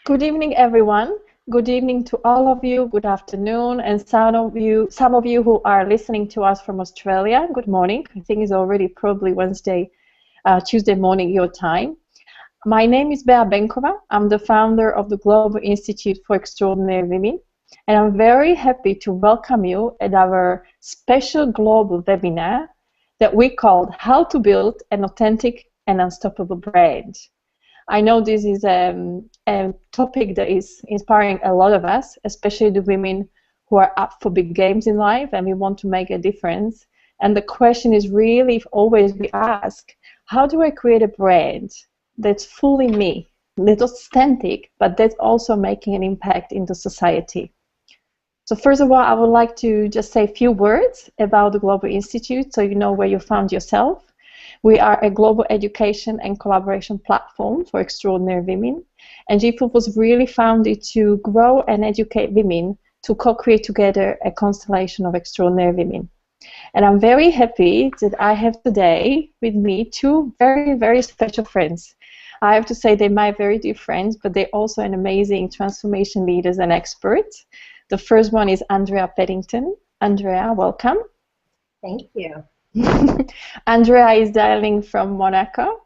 Good evening, everyone. Good evening to all of you. Good afternoon, and some of you who are listening to us from Australia. Good morning. I think it's already probably Tuesday morning your time. My name is Bea Benkova. I'm the founder of the Global Institute for Extraordinary Women, and I'm very happy to welcome you at our special global webinar that we called "How to Build an Authentic and Unstoppable Brand." I know this is a topic that is inspiring a lot of us, especially the women who are up for big games in life and we want to make a difference. And the question is really always we ask, how do I create a brand that's fully me, that's authentic, but that's also making an impact in the society? So first of all, I would like to just say a few words about the Global Institute so you know where you found yourself. We are a global education and collaboration platform for extraordinary women, and GIFEW was really founded to grow and educate women to co-create together a constellation of extraordinary women. And I'm very happy that I have today with me two very, very special friends. I have to say they're my very dear friends, but they're also an amazing transformation leaders and experts. The first one is Andrea Paddington. Andrea, welcome. Thank you. Andrea is dialing from Monaco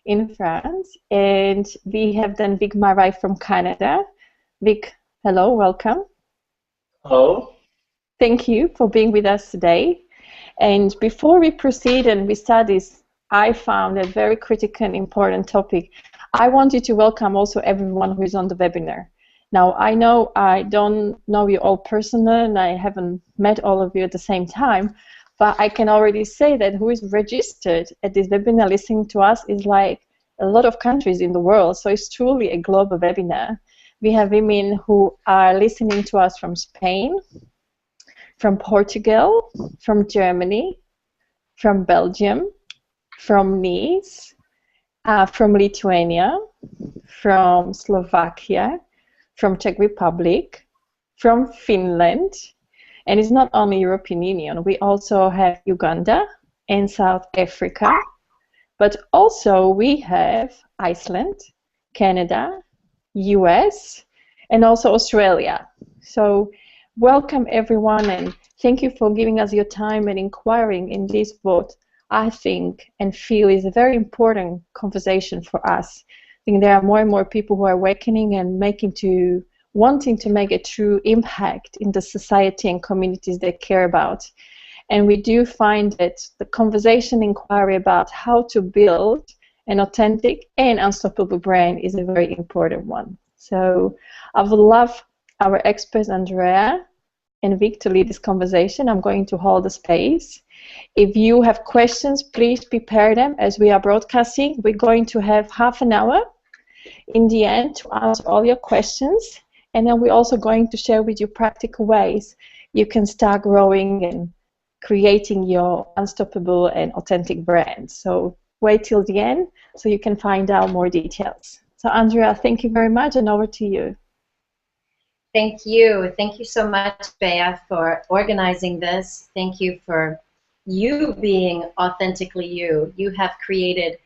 in France, and we have then Vic Marai from Canada. Vic, hello, welcome. Hello. Thank you for being with us today. And before we proceed and we start this, I found a very critical and important topic. I wanted to welcome also everyone who is on the webinar. Now, I know I don't know you all personally, and I haven't met all of you at the same time, but I can already say that who is registered at this webinar listening to us is like a lot of countries in the world, so it's truly a global webinar. We have women who are listening to us from Spain, from Portugal, from Germany, from Belgium, from Nice, from Lithuania, from Slovakia, from Czech Republic, from Finland, and it's not only European Union. We also have Uganda and South Africa, but also we have Iceland, Canada, US, and also Australia. So welcome everyone, and thank you for giving us your time and inquiring in this what I think and feel is a very important conversation for us. I think there are more and more people who are awakening and wanting to make a true impact in the society and communities they care about. And we do find that the conversation inquiry about how to build an authentic and unstoppable brand is a very important one. So I would love our experts, Andrea and Vic, to lead this conversation. I'm going to hold the space. If you have questions, please prepare them as we are broadcasting. We're going to have half an hour in the end to answer all your questions. And then we're also going to share with you practical ways you can start growing and creating your unstoppable and authentic brand. So wait till the end so you can find out more details. So Andrea, thank you very much, and over to you. Thank you. Thank you so much, Bea, for organizing this. Thank you for you being authentically you. You have created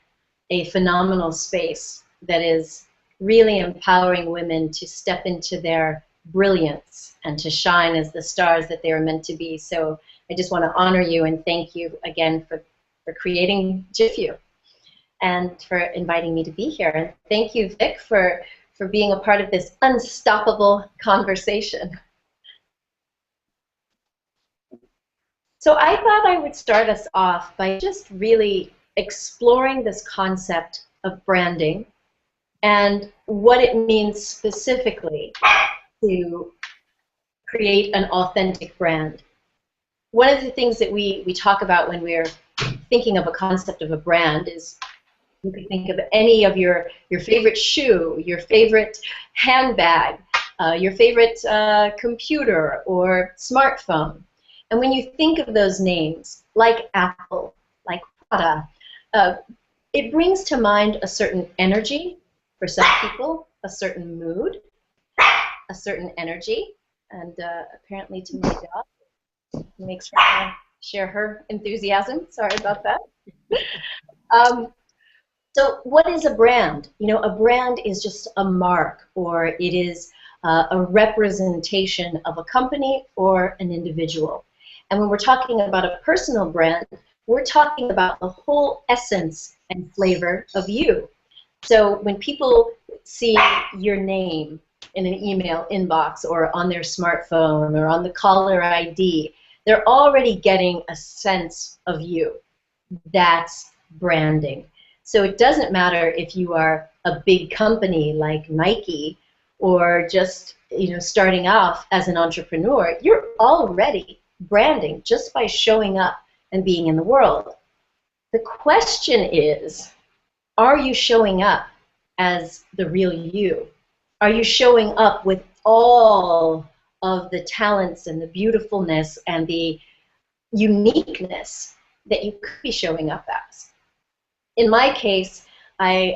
a phenomenal space that is really empowering women to step into their brilliance and to shine as the stars that they are meant to be. So I just want to honor you and thank you again for creating GIFEW and for inviting me to be here. And thank you, Vic, for being a part of this unstoppable conversation. So I thought I would start us off by just really exploring this concept of branding and what it means specifically to create an authentic brand. One of the things that we talk about when we're thinking of a concept of a brand is you could think of any of your favorite shoe, your favorite handbag, your favorite computer or smartphone. And when you think of those names, like Apple, like Prada, it brings to mind a certain energy for some people, a certain mood, a certain energy, and apparently to my dog, makes her share her enthusiasm. Sorry about that. So what is a brand? You know, a brand is just a mark, or it is a representation of a company or an individual. And when we're talking about a personal brand, we're talking about the whole essence and flavor of you. So when people see your name in an email inbox or on their smartphone or on the caller ID, they're already getting a sense of you. That's branding. So it doesn't matter if you are a big company like Nike or just, you know, starting off as an entrepreneur. You're already branding just by showing up and being in the world. The question is, are you showing up as the real you? Are you showing up with all of the talents and the beautifulness and the uniqueness that you could be showing up as? In my case, I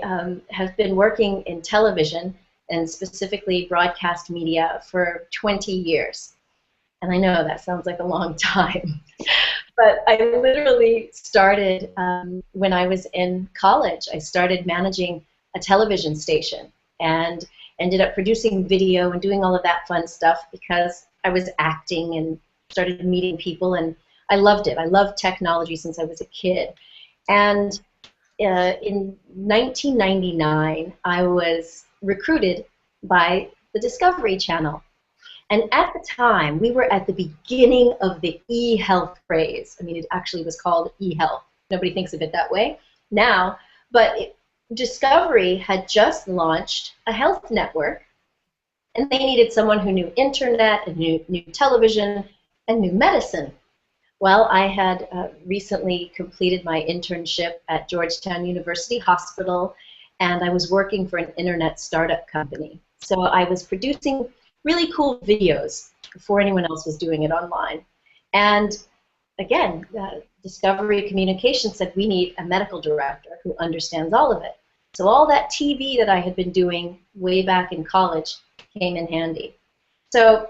have been working in television and specifically broadcast media for 20 years. And I know that sounds like a long time, but I literally started when I was in college. I started managing a television station and ended up producing video and doing all of that fun stuff because I was acting and started meeting people, and I loved it. I loved technology since I was a kid. And in 1999, I was recruited by the Discovery Channel. And at the time, we were at the beginning of the e-health craze. I mean, it actually was called e-health. Nobody thinks of it that way now. But Discovery had just launched a health network, and they needed someone who knew internet and knew television and knew medicine. Well, I had recently completed my internship at Georgetown University Hospital, and I was working for an internet startup company. So I was producing really cool videos before anyone else was doing it online. And again, Discovery Communications said, we need a medical director who understands all of it. So all that TV that I had been doing way back in college came in handy. So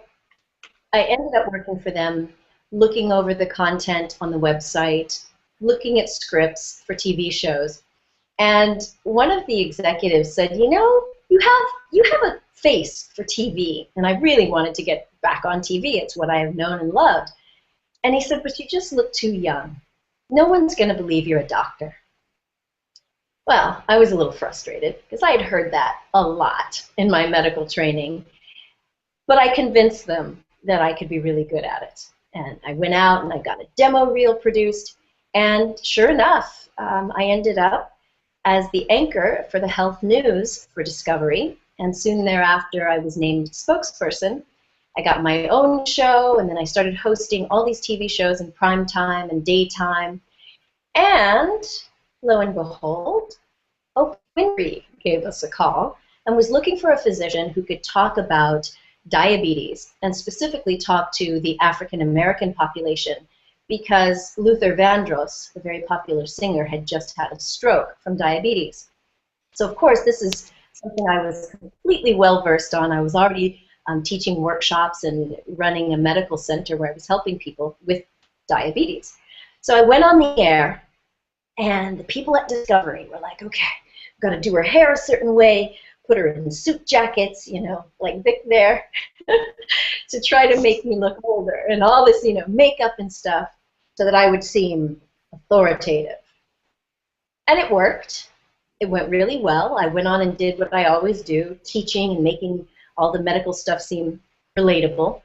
I ended up working for them, looking over the content on the website, looking at scripts for TV shows. And one of the executives said, you know, you have a face for TV, and I really wanted to get back on TV. It's what I have known and loved. And he said, but you just look too young. No one's going to believe you're a doctor. Well, I was a little frustrated because I had heard that a lot in my medical training, but I convinced them that I could be really good at it. And I went out and I got a demo reel produced, and sure enough, I ended up as the anchor for the health news for Discovery, and soon thereafter I was named spokesperson. I got my own show, and then I started hosting all these TV shows in prime time and daytime, and lo and behold, Oprah Winfrey gave us a call and was looking for a physician who could talk about diabetes, and specifically talk to the African American population, because Luther Vandross, the very popular singer, had just had a stroke from diabetes. So of course this is something I was completely well versed on. I was already teaching workshops and running a medical center where I was helping people with diabetes. So I went on the air, and the people at Discovery were like, okay, we've got to do her hair a certain way, put her in suit jackets, you know, like Vic there, to try to make me look older, and all this, you know, makeup and stuff, so that I would seem authoritative. And it worked. It went really well. I went on and did what I always do, teaching and making all the medical stuff seem relatable.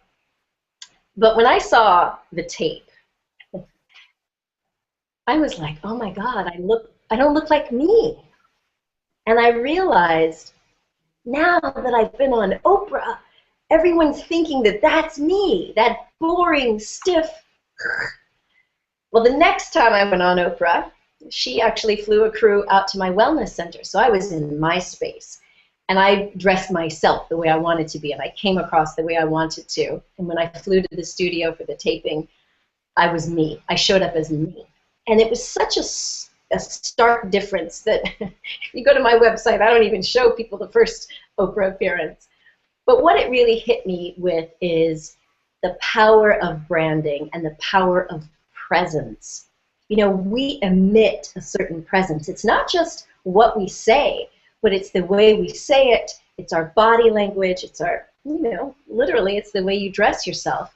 But when I saw the tape, I was like, oh my God, I don't look like me. And I realized, now that I've been on Oprah, everyone's thinking that that's me, that boring, stiff. Well, the next time I went on Oprah, she actually flew a crew out to my wellness center, so I was in my space. And I dressed myself the way I wanted to be, and I came across the way I wanted to. And when I flew to the studio for the taping, I was me. I showed up as me. And it was such a stark difference that if you go to my website, I don't even show people the first Oprah appearance. But what it really hit me with is the power of branding and the power of presence. You know, we emit a certain presence. It's not just what we say, but it's the way we say it, it's our body language, it's our, literally it's the way you dress yourself.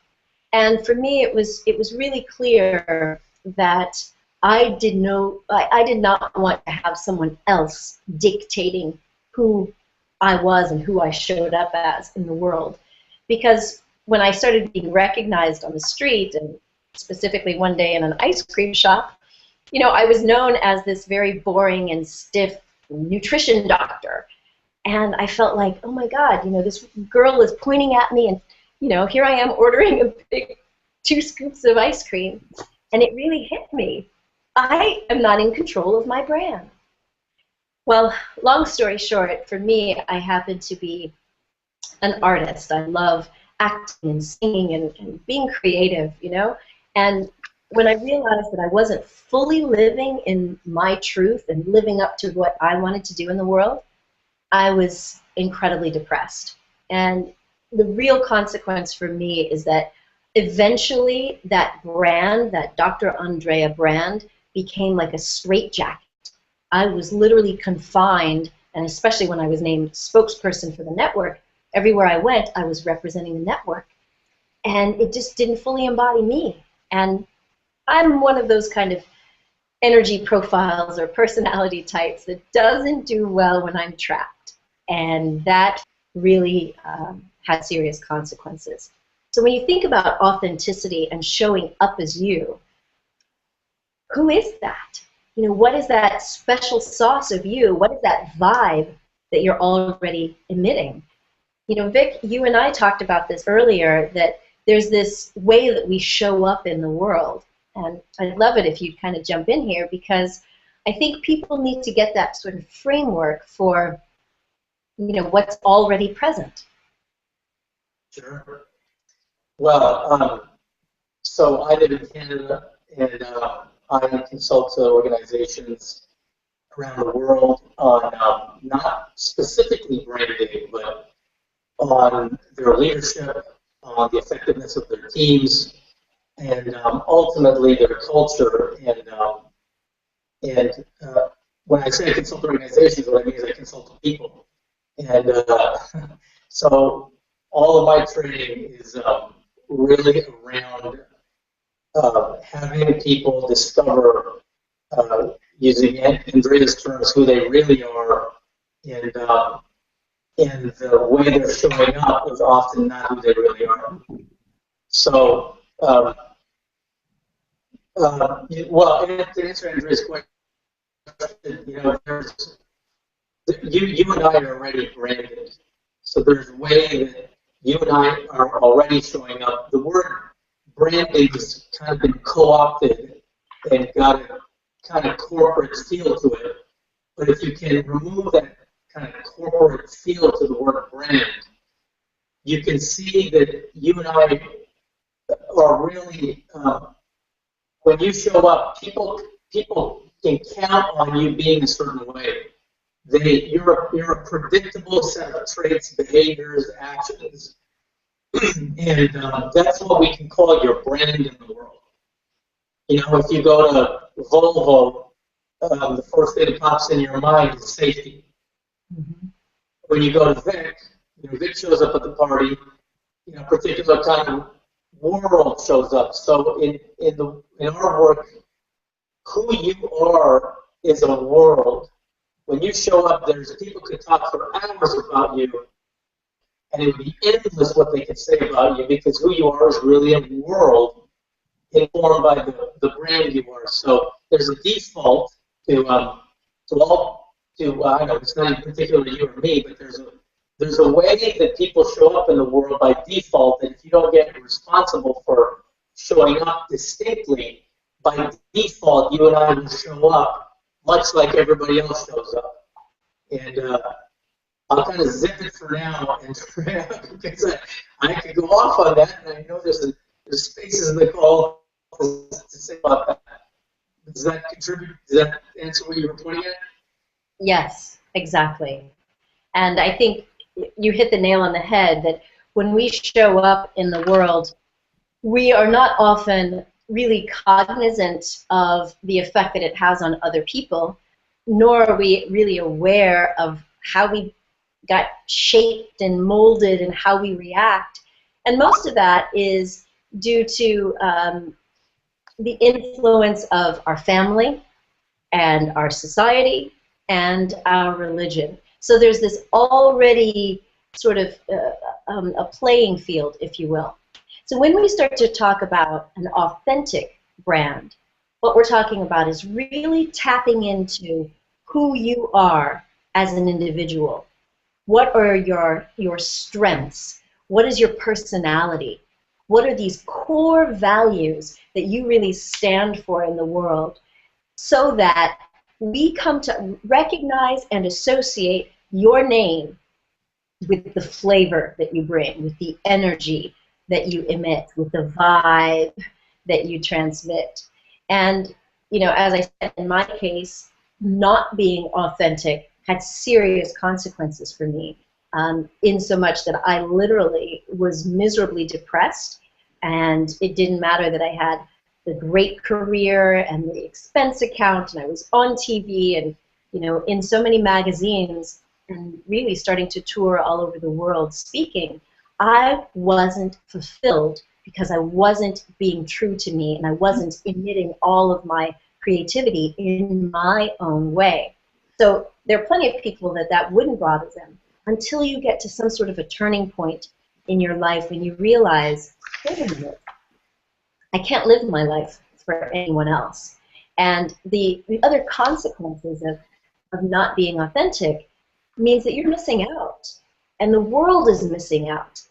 And for me, it was really clear that I did not want to have someone else dictating who I was and who I showed up as in the world. Because when I started being recognized on the street, and specifically one day in an ice cream shop, I was known as this very boring and stiff nutrition doctor. And I felt like, oh my God, this girl is pointing at me, and here I am ordering a big 2 scoops of ice cream. And it really hit me. I am not in control of my brand. Well, long story short, for me, I happen to be an artist. I love acting and singing and being creative, And when I realized that I wasn't fully living in my truth and living up to what I wanted to do in the world, I was incredibly depressed. And the real consequence for me is that eventually that brand, that Dr. Andrea brand, became like a straitjacket. I was literally confined, and especially when I was named spokesperson for the network, everywhere I went, I was representing the network. And it just didn't fully embody me. And I'm one of those kind of energy profiles or personality types that doesn't do well when I'm trapped. And that really had serious consequences. So when you think about authenticity and showing up as you, who is that? What is that special sauce of you? What is that vibe that you're already emitting? Vic, you and I talked about this earlier, that there's this way that we show up in the world. And I'd love it if you'd kind of jump in here, because I think people need to get that sort of framework for, what's already present. Sure. Well, so I live in Canada, and I consult organizations around the world on not specifically branding, but on their leadership, on the effectiveness of their teams, and ultimately their culture. And when I say I consult organizations, what I mean is I consult people. And so all of my training is really around having people discover, using Andrea's terms, who they really are, and the way they're showing up is often not who they really are. So, well, and to answer Andrea's question, you and I are already branded. So there's a way that you and I are already showing up. The word branding has kind of been co-opted and got a kind of corporate feel to it. But if you can remove that kind of corporate feel to the word brand, you can see that you and I are really, when you show up, people can count on you being a certain way. You're a predictable set of traits, behaviors, actions, and that's what we can call your brand in the world. If you go to Volvo, the first thing that pops in your mind is safety. Mm-hmm. When you go to Vic, Vic shows up at the party, a particular kind of world shows up. So in our work, who you are is a world. When you show up, there's people could talk for hours about you, and it would be endless what they could say about you, because who you are is really a world informed by the brand you are. So there's a default to I know it's not particularly you or me, but there's a way that people show up in the world by default, and if you don't get responsible for showing up distinctly, by default you and I will show up much like everybody else shows up. And I'll kind of zip it for now, and because I could go off on that, and I know there's spaces in the call to say about that. Does that contribute? Does that answer what you were pointing at? Yes, exactly. And I think you hit the nail on the head that when we show up in the world, we are not often really cognizant of the effect that it has on other people, nor are we really aware of how we got shaped and molded and how we react. And most of that is due to the influence of our family and our society and our religion. So there's this already sort of a playing field, if you will. So when we start to talk about an authentic brand, what we're talking about is really tapping into who you are as an individual. What are your strengths? What is your personality? What are these core values that you really stand for in the world, so that we come to recognize and associate your name with the flavor that you bring, with the energy that you emit, with the vibe that you transmit. And, you know, as I said, in my case, not being authentic had serious consequences for me, in so much that I literally was miserably depressed, and it didn't matter that I had the great career and the expense account, and I was on TV and, you know, in so many magazines, and really starting to tour all over the world speaking. I wasn't fulfilled because I wasn't being true to me, and I wasn't emitting all of my creativity in my own way. So there are plenty of people that wouldn't bother them, until you get to some sort of a turning point in your life when you realize, wait a minute, I can't live my life for anyone else. And the other consequences of not being authentic means that you're missing out. And the world is missing out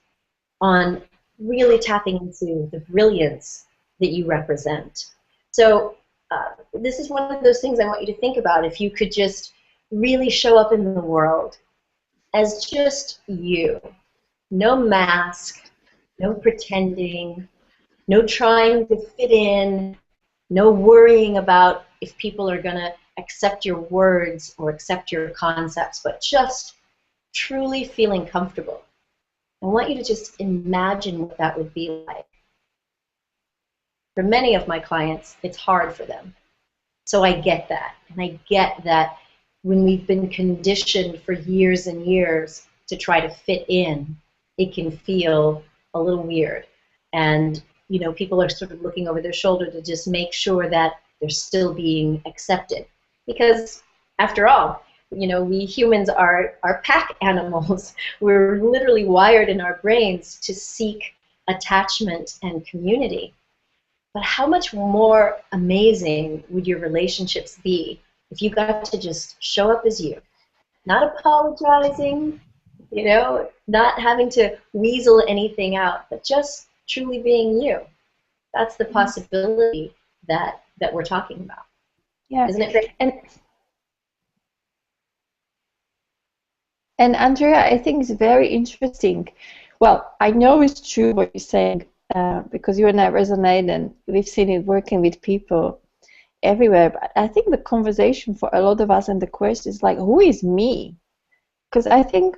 on really tapping into the brilliance that you represent. So this is one of those things I want you to think about. If you could just really show up in the world as just you. No mask, no pretending, no trying to fit in, no worrying about if people are going to accept your words or accept your concepts, but just truly feeling comfortable. I want you to just imagine what that would be like. For many of my clients, it's hard for them. So I get that. And I get that when we've been conditioned for years and years to try to fit in, it can feel a little weird. And, you know, people are sort of looking over their shoulder to just make sure that they're still being accepted. Because, after all, you know, we humans are pack animals. We're literally wired in our brains to seek attachment and community. But how much more amazing would your relationships be if you got to just show up as you? Not apologizing, you know, not having to weasel anything out, but just truly being you. That's the possibility that we're talking about. Yeah. Isn't it great? And Andrea, I think it's very interesting. Well, I know it's true what you're saying, because you and I resonate, and we've seen it working with people everywhere. But I think the conversation for a lot of us and the question is like, who is me? Because I think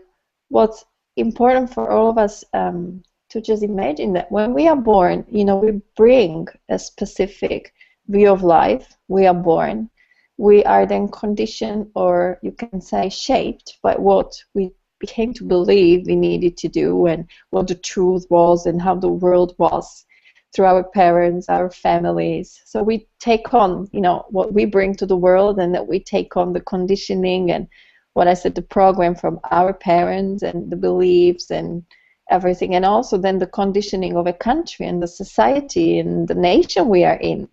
what's important for all of us to just imagine that when we are born, you know, we bring a specific view of life. We are born. We are then conditioned, or you can say shaped, by what we became to believe we needed to do, and what the truth was, and how the world was, through our parents, our families. So we take on, you know, what we bring to the world, and that we take on the conditioning and what I said, the program from our parents, and the beliefs and everything, and also then the conditioning of a country and the society and the nation we are in.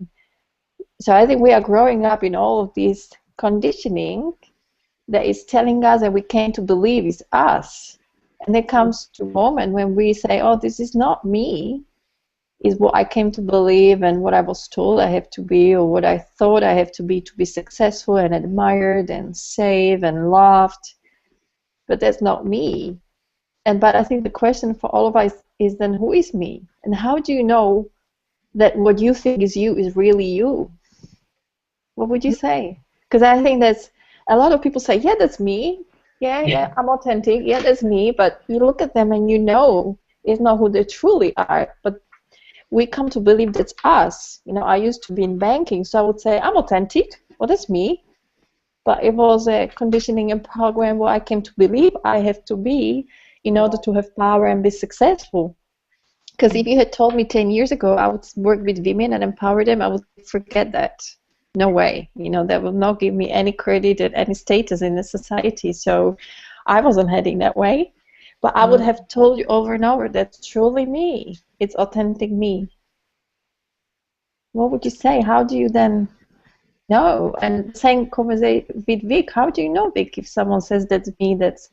So I think we are growing up in all of these conditioning that is telling us that we came to believe is us. And there comes to a moment when we say, oh, this is not me, is what I came to believe and what I was told I have to be, or what I thought I have to be successful and admired and safe and loved. But that's not me. But I think the question for all of us is then, who is me? And how do you know that what you think is you is really you? What would you say? Because I think that's a lot of people say, yeah, that's me. Yeah, I'm authentic. Yeah, that's me. But you look at them and you know it's not who they truly are. But we come to believe that's us. You know, I used to be in banking, so I would say, I'm authentic. Well, that's me. but it was a conditioning and program where I came to believe I have to be in order to have power and be successful. Because if you had told me 10 years ago I would work with women and empower them, I would forget that. No way. That will not give me any credit and any status in the society. So I wasn't heading that way. But I would have told you over and over, that's truly me. It's authentic me. What would you say? How do you then know? And same conversation with Vic. How do you know, Vic, if someone says that's me, that's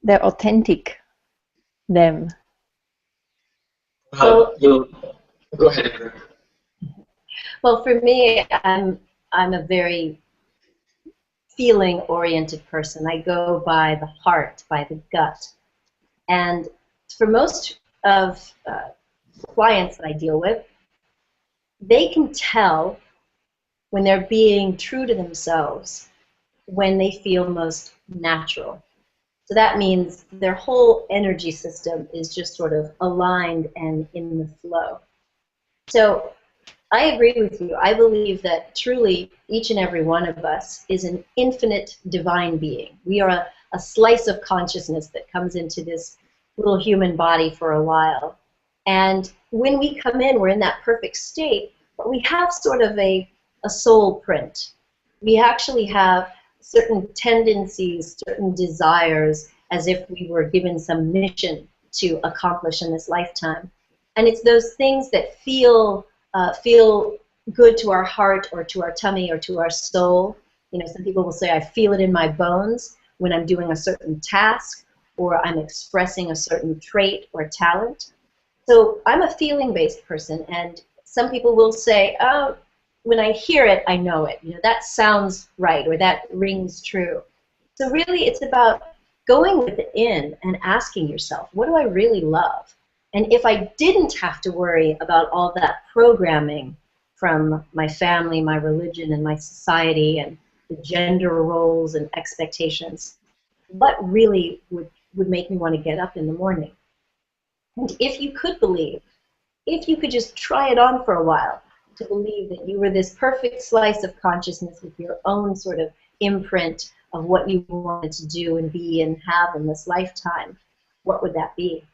they're authentic, them? Well, go ahead, Andrew. Well, for me, I'm a very feeling-oriented person. I go by the heart, by the gut. And for most of clients that I deal with, they can tell when they're being true to themselves, when they feel most natural. So that means their whole energy system is just sort of aligned and in the flow. So I agree with you. I believe that truly each and every one of us is an infinite divine being. We are a slice of consciousness that comes into this little human body for a while. And when we come in, we're in that perfect state, but we have sort of a soul print. We actually have certain tendencies, certain desires, as if we were given some mission to accomplish in this lifetime. And it's those things that feel good to our heart or to our tummy or to our soul. Some people will say, I feel it in my bones when I'm doing a certain task or I'm expressing a certain trait or talent. So I'm a feeling-based person, and some people will say, oh, when I hear it, I know it. That sounds right, or that rings true. So really, it's about going within and asking yourself, what do I really love? And if I didn't have to worry about all that programming from my family, my religion, and my society, and the gender roles and expectations, what really would make me want to get up in the morning? And if you could believe, if you could just try it on for a while, to believe that you were this perfect slice of consciousness with your own sort of imprint of what you wanted to do and be and have in this lifetime, what would that be?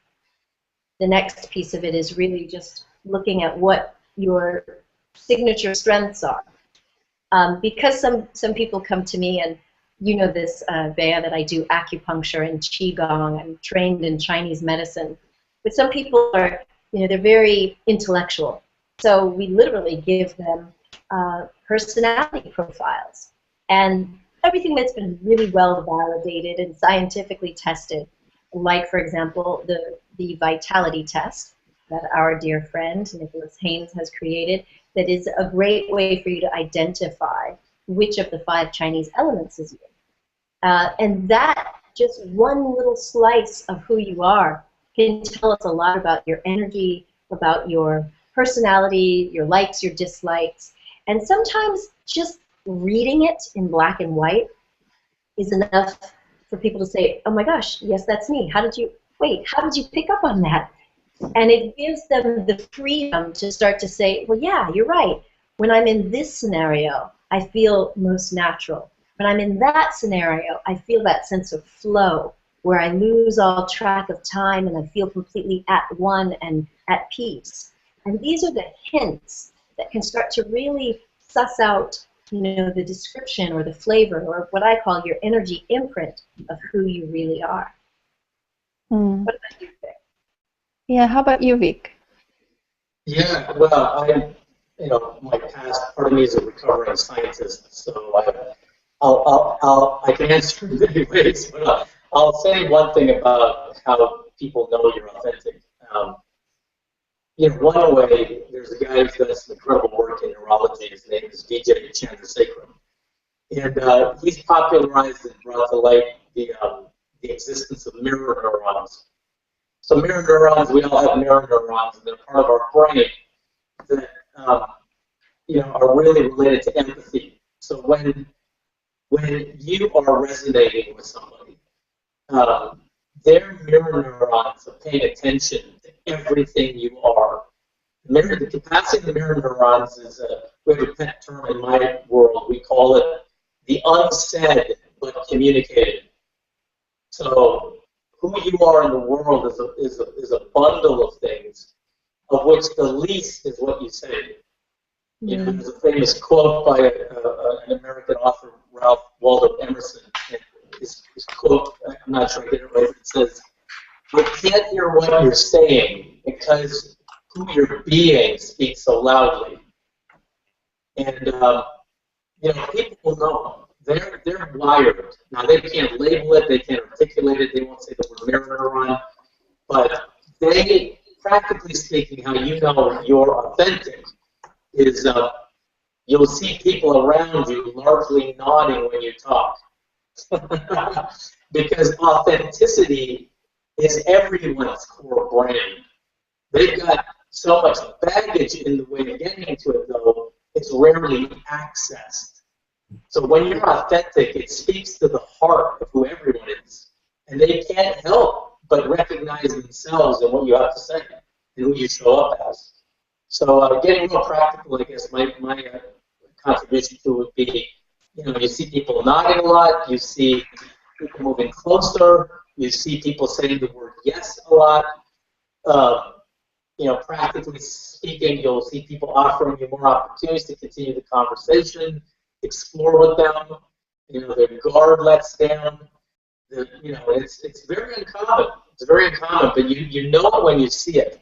The next piece of it is really just looking at what your signature strengths are. Because some people come to me, and this, Bea, that I do acupuncture and qigong. I'm trained in Chinese medicine. But some people are, they're very intellectual. So we literally give them personality profiles. And everything that's been really well validated and scientifically tested, like, for example, the vitality test that our dear friend Nicholas Haynes has created, that is a great way for you to identify which of the 5 Chinese elements is you. And that, just one little slice of who you are, can tell us a lot about your energy, about your personality, your likes, your dislikes. And sometimes just reading it in black and white is enough for people to say, oh my gosh, yes, that's me. How did you pick up on that? And it gives them the freedom to start to say, well, yeah, you're right. When I'm in this scenario, I feel most natural. When I'm in that scenario, I feel that sense of flow, where I lose all track of time and I feel completely at one and at peace. And these are the hints that can start to really suss out, the description or the flavor, or what I call your energy imprint of who you really are. What about you, Vic? Yeah, how about you, Vic? Yeah, well, my past, part of me is a recovering scientist, so I can answer in many ways, but I'll say one thing about how people know you're authentic. One way, there's a guy who's done some incredible work in neurology. His name is DJ Chandrasekharan. And he's popularized and brought to light the existence of mirror neurons. So mirror neurons, we all have mirror neurons, and they're part of our brain that are really related to empathy. So when you are resonating with somebody, their mirror neurons are paying attention to everything you are. The capacity of the mirror neurons is we have a pet term in my world. We call it the unsaid but communicated. So who you are in the world is a bundle of things, of which the least is what you say. You know, there's a famous quote by an American author, Ralph Waldo Emerson. And his quote, I'm not sure I get it right, but it says, "I can't hear what you're saying because who you're being speaks so loudly." And you know, people know they're wired. Now they can't label it, they can't articulate it, they won't say the word mirror, but they, practically speaking, how you know you're authentic is you'll see people around you largely nodding when you talk. Because authenticity is everyone's core brand. They've got so much baggage in the way of getting to it, though, it's rarely accessed. So when you're authentic, it speaks to the heart of who everyone is. And they can't help but recognize themselves in what you have to say and who you show up as. So getting more practical, I guess my contribution to it would be, you know, you see people nodding a lot, you see people moving closer, you see people saying the word yes a lot. You know, practically speaking, you'll see people offering you more opportunities to continue the conversation, explore with them. You know, their guard lets down. You know, it's very uncommon. It's very uncommon, but you know it when you see it.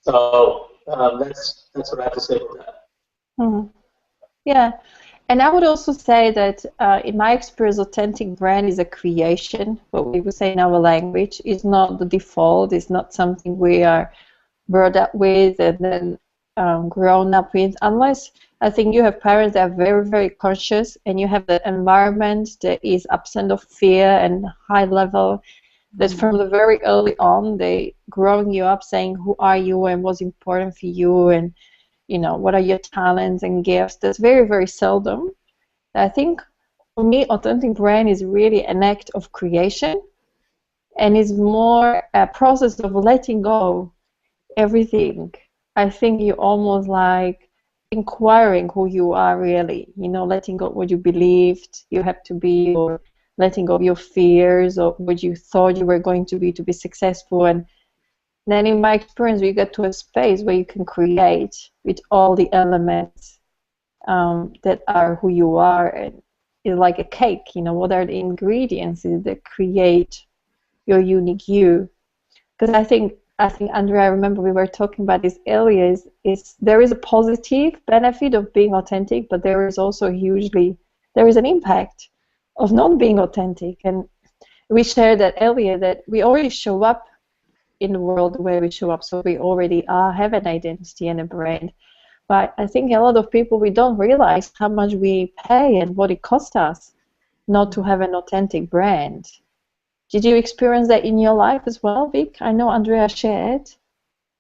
So that's what I have to say about that. Mm-hmm. Yeah, and I would also say that in my experience, authentic brand is a creation. What we would say in our language is not the default. It's not something we are brought up with and then grown up with. Unless I think you have parents that are very, very conscious, and you have the environment that is absent of fear and high level. That from the very early on, they growing you up saying who are you and what's important for you, and you know, what are your talents and gifts. That's very, very seldom. I think for me, authentic brand is really an act of creation, and is more a process of letting go everything. I think you almost like inquiring who you are really, you know, letting go what you believed you have to be, or letting go of your fears or what you thought you were going to be successful. And then in my experience, we get to a space where you can create with all the elements that are who you are. And it's like a cake, you know, what are the ingredients that create your unique you? Because I think, Andrea, I remember we were talking about this earlier, is there is a positive benefit of being authentic, but there is also there is an impact of not being authentic. And we shared that earlier, that we already show up in the world where we show up, so we already have an identity and a brand. But I think a lot of people, we don't realize how much we pay and what it costs us not to have an authentic brand. Did you experience that in your life as well, Vic? I know Andrea shared.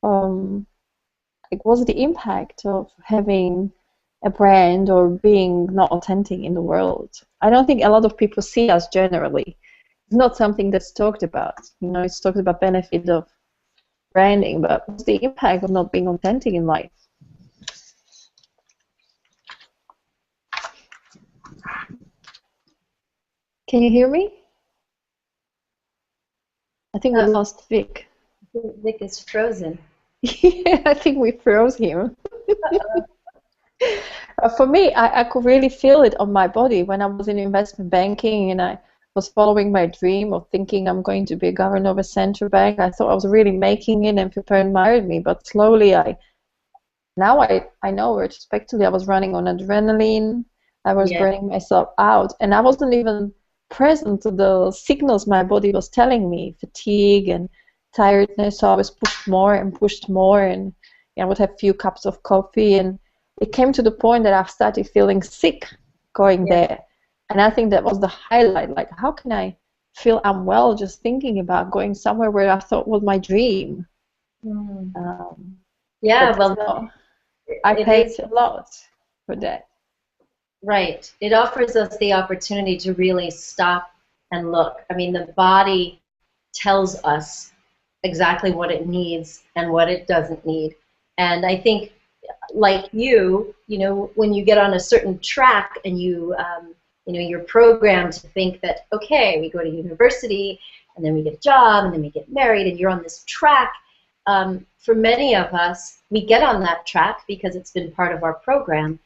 Like, what's the impact of having a brand or being not authentic in the world? I don't think a lot of people see us generally. It's not something that's talked about. You know, it's talked about benefit of branding, but what's the impact of not being authentic in life? Can you hear me? I think we lost Vic. Vic is frozen. Yeah, I think we froze him. For me, I could really feel it on my body when I was in investment banking and I was following my dream of thinking I'm going to be a governor of a central bank. I thought I was really making it and people admired me, but slowly I know retrospectively I was running on adrenaline. I was burning myself out, and I wasn't even present to the signals my body was telling me, fatigue and tiredness. So I was pushed more, and I would have a few cups of coffee, and it came to the point that I started feeling sick going there. And I think that was the highlight. Like, how can I feel unwell just thinking about going somewhere where I thought was my dream? I paid a lot for that. Right. It offers us the opportunity to really stop and look. I mean, the body tells us exactly what it needs and what it doesn't need. And I think like you know, when you get on a certain track and you know, you're programmed to think that, okay, we go to university and then we get a job and then we get married and you're on this track. For many of us, we get on that track because it's been part of our program,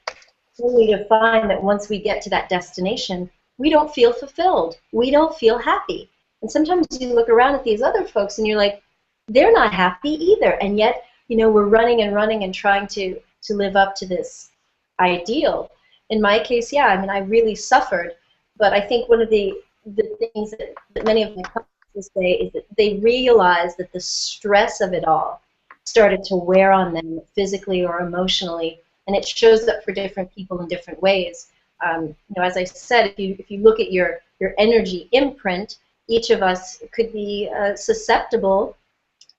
only to find that once we get to that destination, we don't feel fulfilled. We don't feel happy. And sometimes you look around at these other folks and you're like, they're not happy either. And yet, you know, we're running and running and trying to live up to this ideal. In my case, yeah, I mean, I really suffered. But I think one of the things that many of my customers say is that they realize that the stress of it all started to wear on them physically or emotionally, and it shows up for different people in different ways. You know, as I said, if you look at your energy imprint, each of us could be susceptible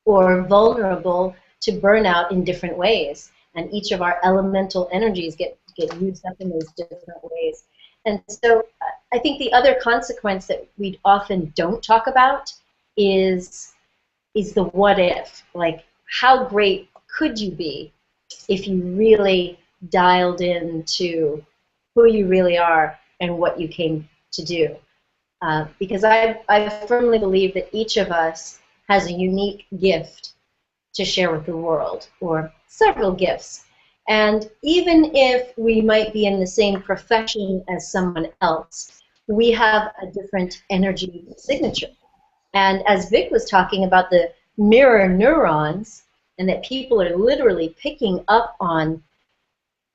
or vulnerable to burnout in different ways, and each of our elemental energies get used up in those different ways. And so I think the other consequence that we often don't talk about is the what if. Like, how great could you be if you really dialed into who you really are and what you came to do? Because I firmly believe that each of us has a unique gift to share with the world, or several gifts. And even if we might be in the same profession as someone else, we have a different energy signature. And as Vic was talking about the mirror neurons, and that people are literally picking up on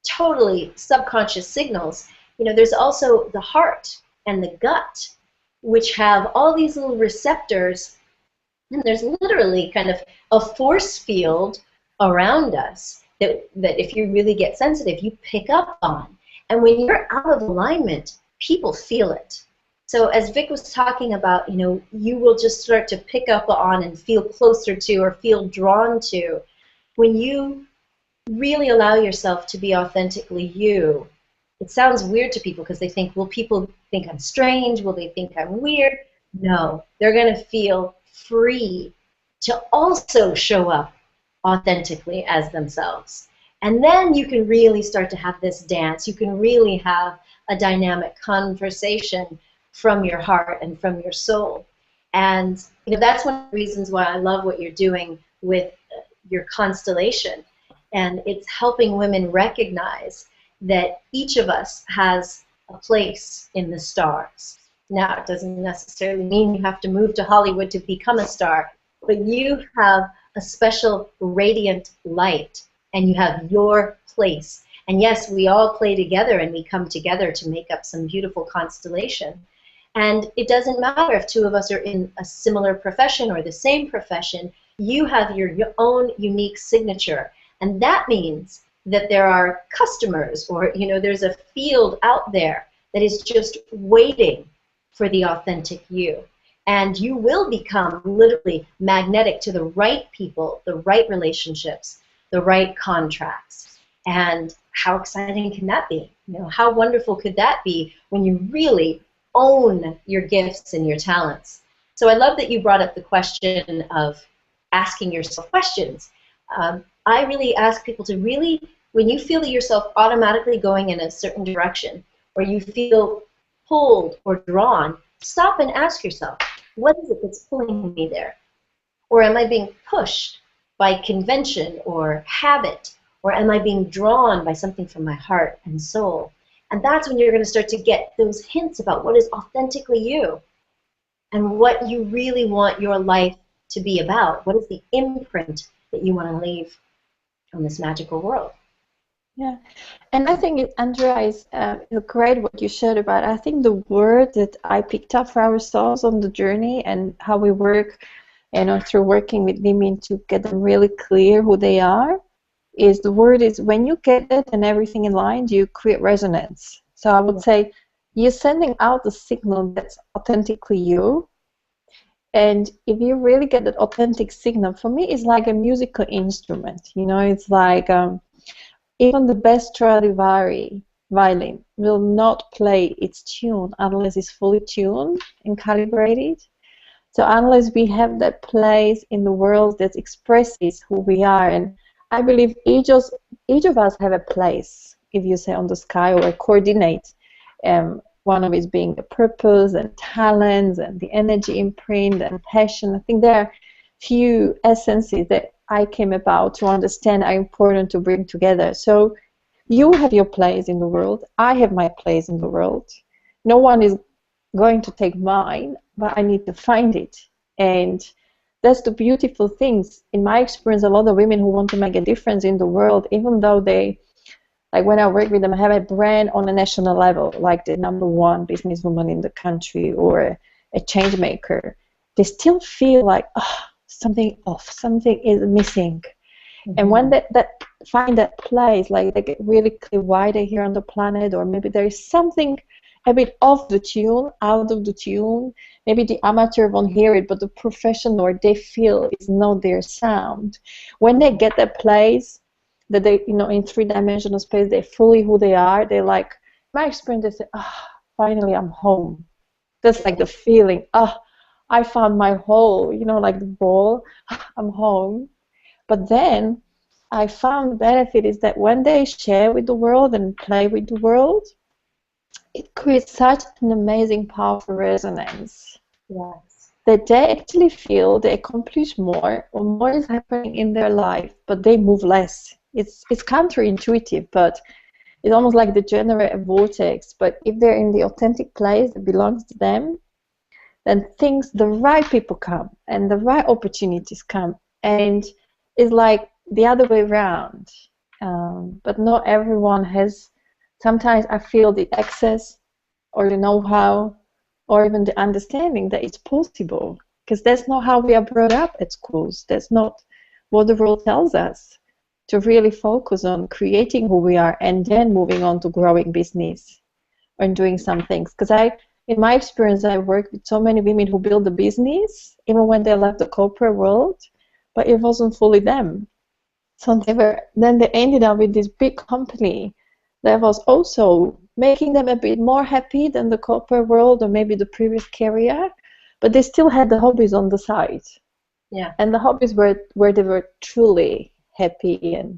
totally subconscious signals, you know, there's also the heart and the gut, which have all these little receptors, and there's literally kind of a force field around us that if you really get sensitive, you pick up on. And when you're out of alignment, people feel it. So as Vic was talking about, you know, you will just start to pick up on and feel closer to or feel drawn to. When you really allow yourself to be authentically you, it sounds weird to people because they think, will people think I'm strange? Will they think I'm weird? No, they're going to feel free to also show up authentically as themselves. And then you can really start to have this dance. You can really have a dynamic conversation from your heart and from your soul. And you know, that's one of the reasons why I love what you're doing with your constellation. And it's helping women recognize that each of us has a place in the stars. Now, it doesn't necessarily mean you have to move to Hollywood to become a star, but you have a special radiant light, and you have your place. And yes, we all play together, and we come together to make up some beautiful constellation. And it doesn't matter if two of us are in a similar profession or the same profession, you have your own unique signature. And that means that there are customers, or you know, there's a field out there that is just waiting for the authentic you. And you will become literally magnetic to the right people, the right relationships, the right contracts. And how exciting can that be? You know, how wonderful could that be when you really own your gifts and your talents? So I love that you brought up the question of asking yourself questions. I really ask people to really, when you feel that yourself automatically going in a certain direction, or you feel pulled or drawn, stop and ask yourself, what is it that's pulling me there? Or am I being pushed by convention or habit? Or am I being drawn by something from my heart and soul? And that's when you're going to start to get those hints about what is authentically you and what you really want your life to be about. What is the imprint that you want to leave on this magical world? Yeah, and I think, Andrea, is great what you shared about. I think the word that I picked up for ourselves on the journey and how we work, you know, through working with women to get them really clear who they are, is the word is when you get it and everything in line, you create resonance. So I would say you're sending out the signal that's authentically you. And if you really get that authentic signal, for me, it's like a musical instrument. You know, it's like even the best Stradivari violin will not play its tune unless it's fully tuned and calibrated. So unless we have that place in the world that expresses who we are, and I believe each of us have a place, if you say on the sky, or a coordinate. One of it being the purpose and talents and the energy imprint and passion. I think there are few essences that I came about to understand are important to bring together. So you have your place in the world. I have my place in the world. No one is going to take mine, but I need to find it. And that's the beautiful things. In my experience, a lot of women who want to make a difference in the world, even though they, like when I work with them, have a brand on a national level, like the #1 businesswoman in the country or a change maker, they still feel like, oh, something off, something is missing. And when that find that place, like they get really clear why they're here on the planet, or maybe there is something a bit off the tune, out of the tune. Maybe the amateur won't hear it, but the professional, they feel is not their sound. When they get that place that they, you know, in 3-dimensional space, they're fully who they are. They're like, my experience, they say, oh, finally I'm home. That's like the feeling. Oh, I found my hole. You know, like the ball. I'm home. But then I found the benefit is that when they share with the world and play with the world, it creates such an amazing, powerful resonance. Yes. That they actually feel they accomplish more, or more is happening in their life, but they move less. It's counterintuitive, but it's almost like they generate a vortex. But if they're in the authentic place that belongs to them, then the right people come and the right opportunities come. And it's like the other way around. But not everyone has, sometimes I feel the access or the know-how or even the understanding that it's possible, because that's not how we are brought up at schools. That's not what the world tells us, to really focus on creating who we are and then moving on to growing business and doing some things. Because in my experience, I worked with so many women who built a business even when they left the corporate world, but it wasn't fully them. So then they ended up with this big company that was also making them a bit more happy than the corporate world or maybe the previous career, but they still had the hobbies on the side. Yeah. And the hobbies were where they were truly happy and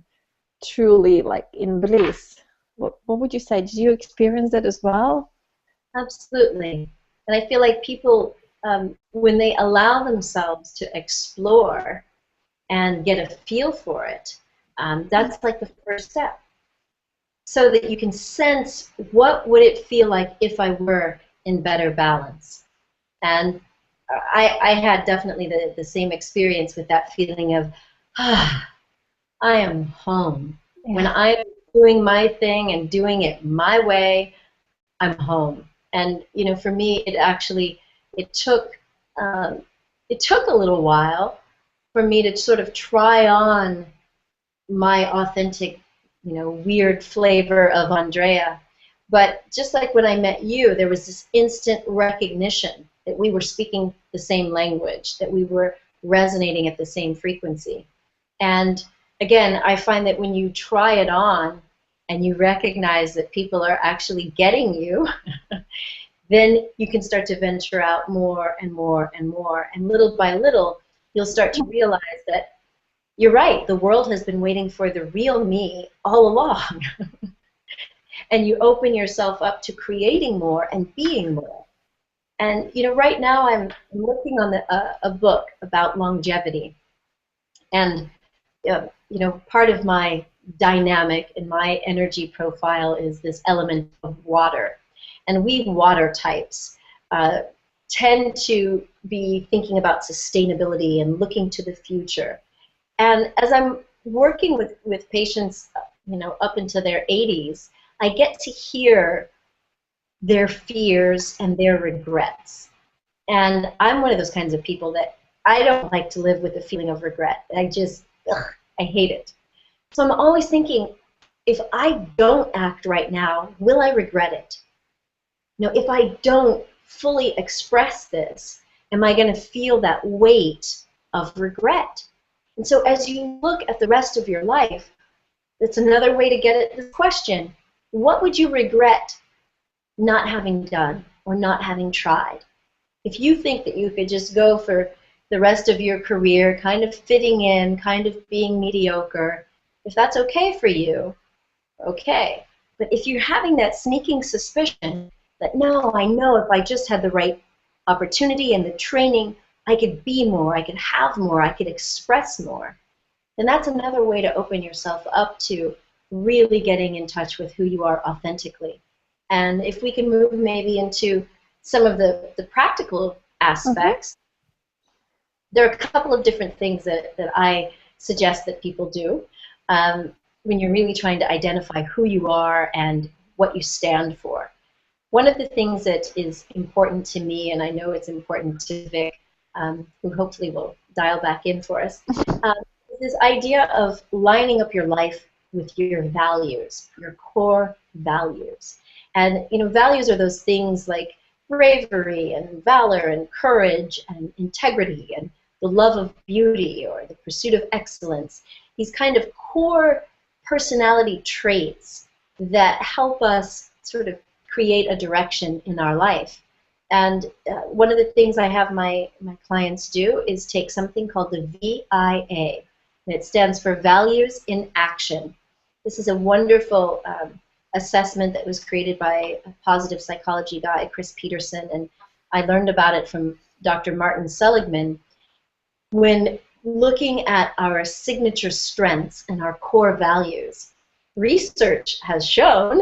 truly like in bliss. What would you say? Did you experience that as well? Absolutely. And I feel like people, when they allow themselves to explore and get a feel for it, that's like the first step. So that you can sense, what would it feel like if I were in better balance? And I had definitely the same experience with that feeling of, I am home. Yeah. When I'm doing my thing and doing it my way, I'm home. And you know, for me, it took a little while for me to sort of try on my authentic, you know, weird flavor of Andrea. But just like when I met you, there was this instant recognition that we were speaking the same language, that we were resonating at the same frequency. And again, I find that when you try it on and you recognize that people are actually getting you, then you can start to venture out more and more and more. And little by little, you'll start to realize that you're right, the world has been waiting for the real me all along. And you open yourself up to creating more and being more. And you know, right now I'm working on a book about longevity. And you know, part of my dynamic and my energy profile is this element of water. And we water types tend to be thinking about sustainability and looking to the future. And as I'm working with patients, you know, up into their 80s, I get to hear their fears and their regrets. And I'm one of those kinds of people that I don't like to live with the feeling of regret. I hate it. So I'm always thinking, if I don't act right now, will I regret it? You know, if I don't fully express this, am I going to feel that weight of regret? And so as you look at the rest of your life, that's another way to get at this question. What would you regret not having done or not having tried? If you think that you could just go for the rest of your career kind of fitting in, kind of being mediocre, If that's okay for you, okay. But if you're having that sneaking suspicion that, no, I know if I just had the right opportunity and the training, I could be more, I could have more, I could express more, then that's another way to open yourself up to really getting in touch with who you are authentically. And if we can move maybe into some of the practical aspects, there are a couple of different things that I suggest that people do when you're really trying to identify who you are and what you stand for. One of the things that is important to me, and I know it's important to Vic, who hopefully will dial back in for us, is this idea of lining up your life with your values, your core values. And values are those things like bravery and valor and courage and integrity and the love of beauty or the pursuit of excellence. These kind of core personality traits that help us sort of create a direction in our life. And one of the things I have my clients do is take something called the VIA. And it stands for Values in Action. This is a wonderful assessment that was created by a positive psychology guy, Chris Peterson, and I learned about it from Dr. Martin Seligman. When looking at our signature strengths and our core values, research has shown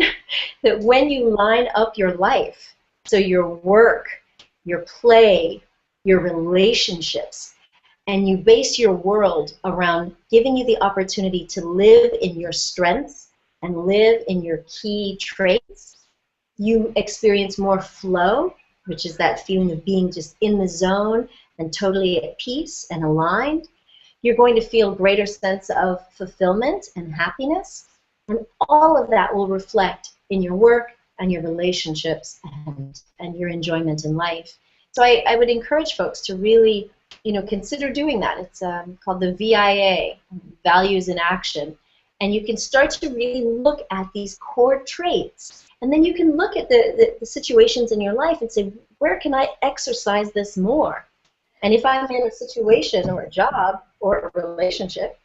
that when you line up your life, so your work, your play, your relationships, and you base your world around giving you the opportunity to live in your strengths and live in your key traits, you experience more flow, which is that feeling of being just in the zone and totally at peace and aligned. You're going to feel a greater sense of fulfillment and happiness, and all of that will reflect in your work and your relationships and your enjoyment in life. So I would encourage folks to really consider doing that. It's called the VIA, Values in Action. And you can start to really look at these core traits. And then you can look at the situations in your life and say, where can I exercise this more? And if I'm in a situation or a job or a relationship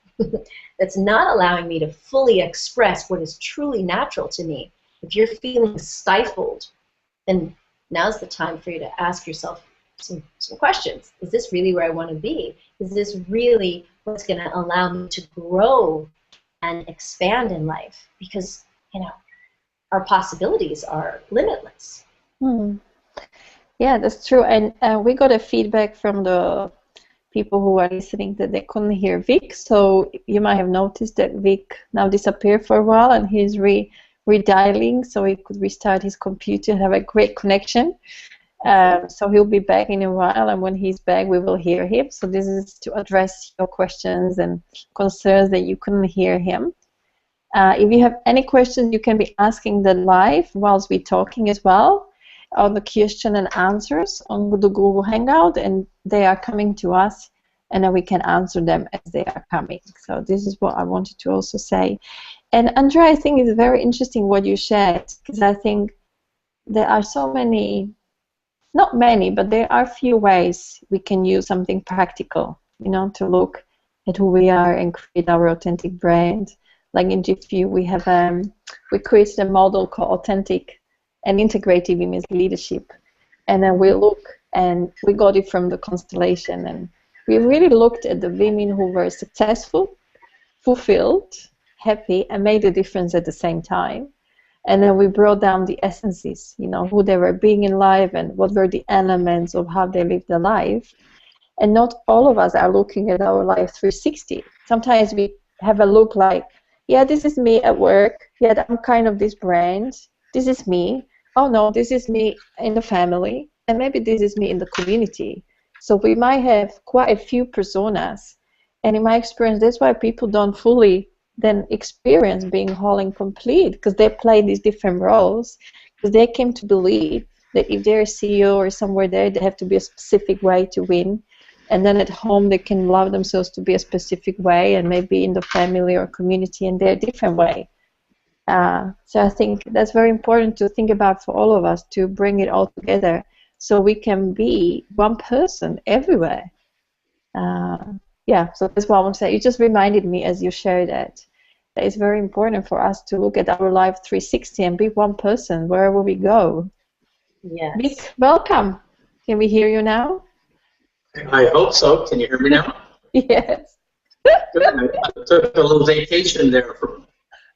that's not allowing me to fully express what is truly natural to me, if you're feeling stifled, then now's the time for you to ask yourself some questions. Is this really where I want to be? Is this really what's going to allow me to grow and expand in life? Because, our possibilities are limitless. Yeah, that's true. And we got a feedback from the people who are listening that they couldn't hear Vic. So you might have noticed that Vic now disappeared for a while, and he's redialing so he could restart his computer and have a great connection. So he'll be back in a while, and when he's back, we will hear him. So this is to address your questions and concerns that you couldn't hear him. If you have any questions, you can be asking them live whilst we're talking as well on the question and answers on the Google Hangout, and they are coming to us, and then we can answer them as they are coming. So this is what I wanted to also say. And Andrea, I think it's very interesting what you shared, because I think there are so many, not many, but there are few ways we can use something practical, to look at who we are and create our authentic brand. Like in GIFEW, we created a model called Authentic and Integrative Women's Leadership, and then we look, and we got it from the constellation, and we really looked at the women who were successful, fulfilled, happy, and made a difference at the same time. And then we brought down the essences, who they were being in life and what were the elements of how they lived their life. And not all of us are looking at our life 360. Sometimes we have a look like, yeah, this is me at work. Yeah, I'm kind of this brand. This is me. Oh no, this is me in the family. And maybe this is me in the community. So we might have quite a few personas. And in my experience, that's why people don't fully then experience being whole and complete, because they play these different roles, because they came to believe that if they're a CEO or somewhere there, they have to be a specific way to win. And then at home, they can allow themselves to be a specific way, and maybe in the family or community, and they're a different way. So I think that's very important to think about for all of us, to bring it all together so we can be one person everywhere. Yeah, so that's what I want to say. You just reminded me as you shared that. that it's very important for us to look at our life 360 and be one person wherever we go. Yes. Vic, welcome. Can we hear you now? I hope so. Can you hear me now? Yes. Good. I took a little vacation there from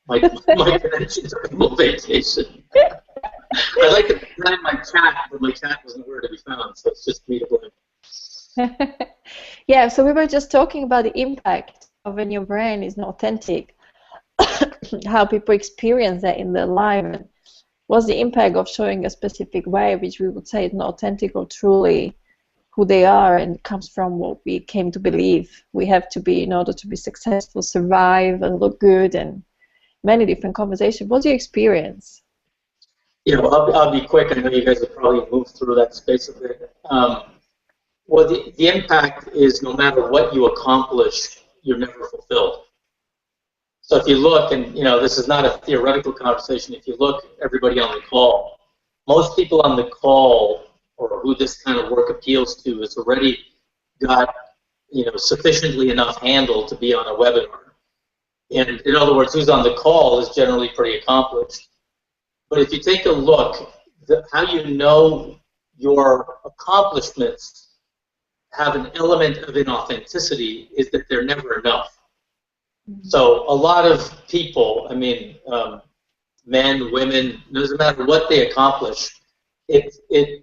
my connection. Took a little vacation. I like to blame my cat, but my cat was nowhere to be found, so it's just me to blame. Yeah, so we were just talking about the impact of when your brand is not authentic, how people experience that in their life, and what's the impact of showing a specific way, which we would say is not authentic or truly who they are, and comes from what we came to believe we have to be in order to be successful, survive, and look good, and many different conversations. What's your experience? Yeah, well, I'll be quick. I know you guys have probably moved through that space a bit. Well, the impact is no matter what you accomplish, you're never fulfilled. So if you look, and this is not a theoretical conversation, if you look, everybody on the call, most people on the call, or who this kind of work appeals to, has already got sufficiently enough handle to be on a webinar. And in other words, who's on the call is generally pretty accomplished. But if you take a look, how you know your accomplishments have an element of inauthenticity is that they're never enough. So a lot of people, men, women, doesn't matter what they accomplish, the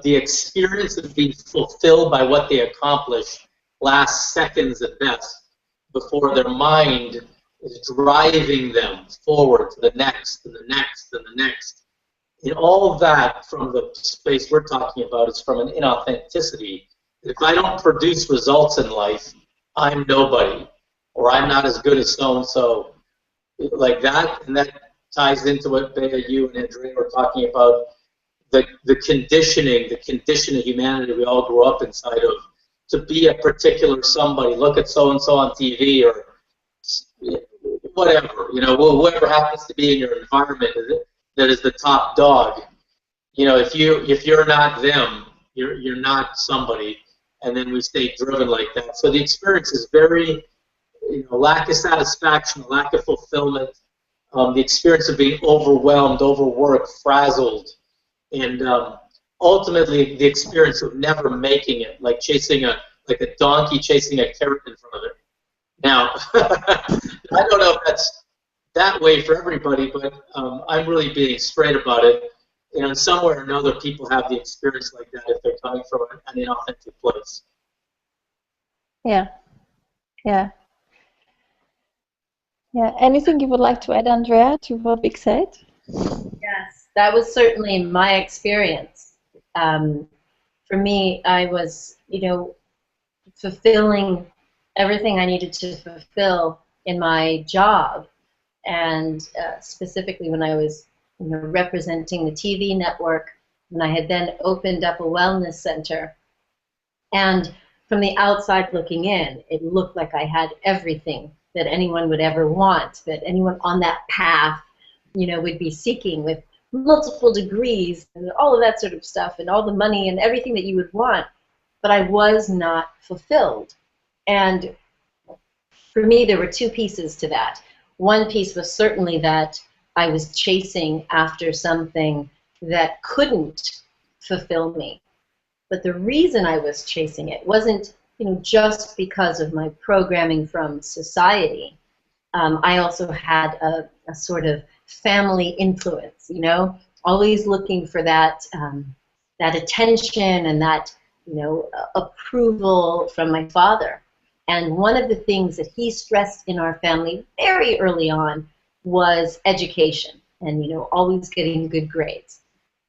experience of being fulfilled by what they accomplish lasts seconds at best before their mind is driving them forward to the next and the next and the next. And all of that, from the space we're talking about, is from an inauthenticity. If I don't produce results in life, I'm nobody, or I'm not as good as so-and-so, like that. And that ties into what Bea, you and Andrea were talking about, the conditioning of humanity we all grew up inside of, to be a particular somebody. Look at so-and-so on TV, or whatever, whoever happens to be in your environment that is the top dog. If you're not them, you're not somebody, and then we stay driven like that. So the experience is very, lack of satisfaction, lack of fulfillment, the experience of being overwhelmed, overworked, frazzled, and ultimately the experience of never making it, like a donkey chasing a carrot in front of it. Now, I don't know if that's that way for everybody, but I'm really being straight about it. Somewhere or another, people have the experience like that if they're coming from an inauthentic place. Yeah. Anything you would like to add, Andrea, to what Vic said? Yes, that was certainly my experience. For me, I was, fulfilling everything I needed to fulfill in my job, and specifically when I was representing the TV network, and I had then opened up a wellness center. And from the outside looking in, it looked like I had everything that anyone would ever want, that anyone on that path, would be seeking, with multiple degrees and all of that sort of stuff, and all the money and everything that you would want. But I was not fulfilled. And for me, there were two pieces to that. One piece was certainly that I was chasing after something that couldn't fulfill me. But the reason I was chasing it wasn't, just because of my programming from society. I also had a sort of family influence, always looking for that attention and that, approval from my father. And one of the things that he stressed in our family very early on was education and, always getting good grades.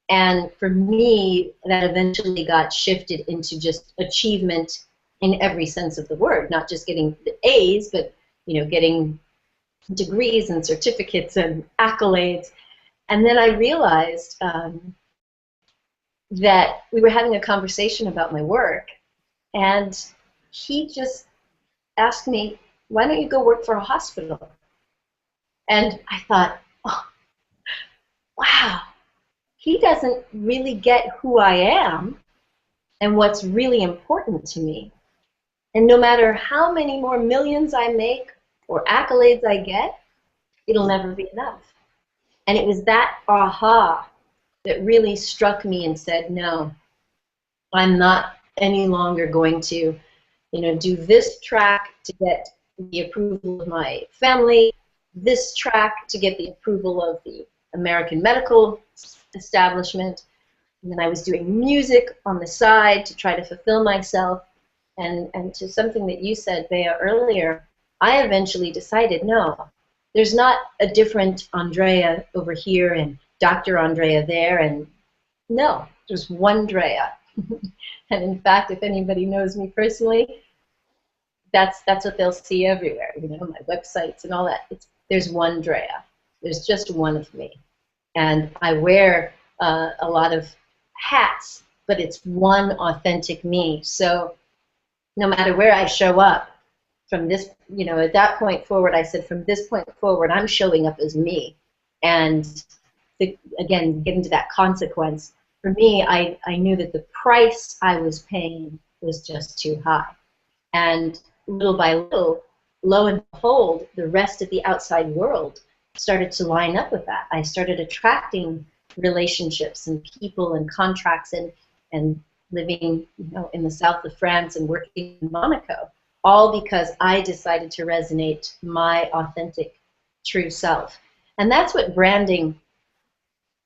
And for me, that eventually got shifted into just achievement in every sense of the word, not just getting the A's, but, getting degrees and certificates and accolades. And then I realized that we were having a conversation about my work, and he just asked me, why don't you go work for a hospital? And I thought, oh, wow, he doesn't really get who I am and what's really important to me. And no matter how many more millions I make, or accolades I get, it'll never be enough. And it was that aha that really struck me and said, no, I'm not any longer going to, do this track to get the approval of my family, this track to get the approval of the American medical establishment. And then I was doing music on the side to try to fulfill myself. And to something that you said, Bea, earlier, I eventually decided, no, there's not a different Andrea over here and Dr. Andrea there, and no, there's one Drea. And in fact, if anybody knows me personally, that's what they'll see everywhere, my websites and all that. There's one Drea. There's just one of me. And I wear a lot of hats, but it's one authentic me. So no matter where I show up, from this, at that point forward, I said, from this point forward, I'm showing up as me. And again, getting to that consequence, for me, I knew that the price I was paying was just too high. And little by little, lo and behold, the rest of the outside world started to line up with that. I started attracting relationships and people and contracts and living, in the south of France and working in Monaco, all because I decided to resonate my authentic, true self. And that's what branding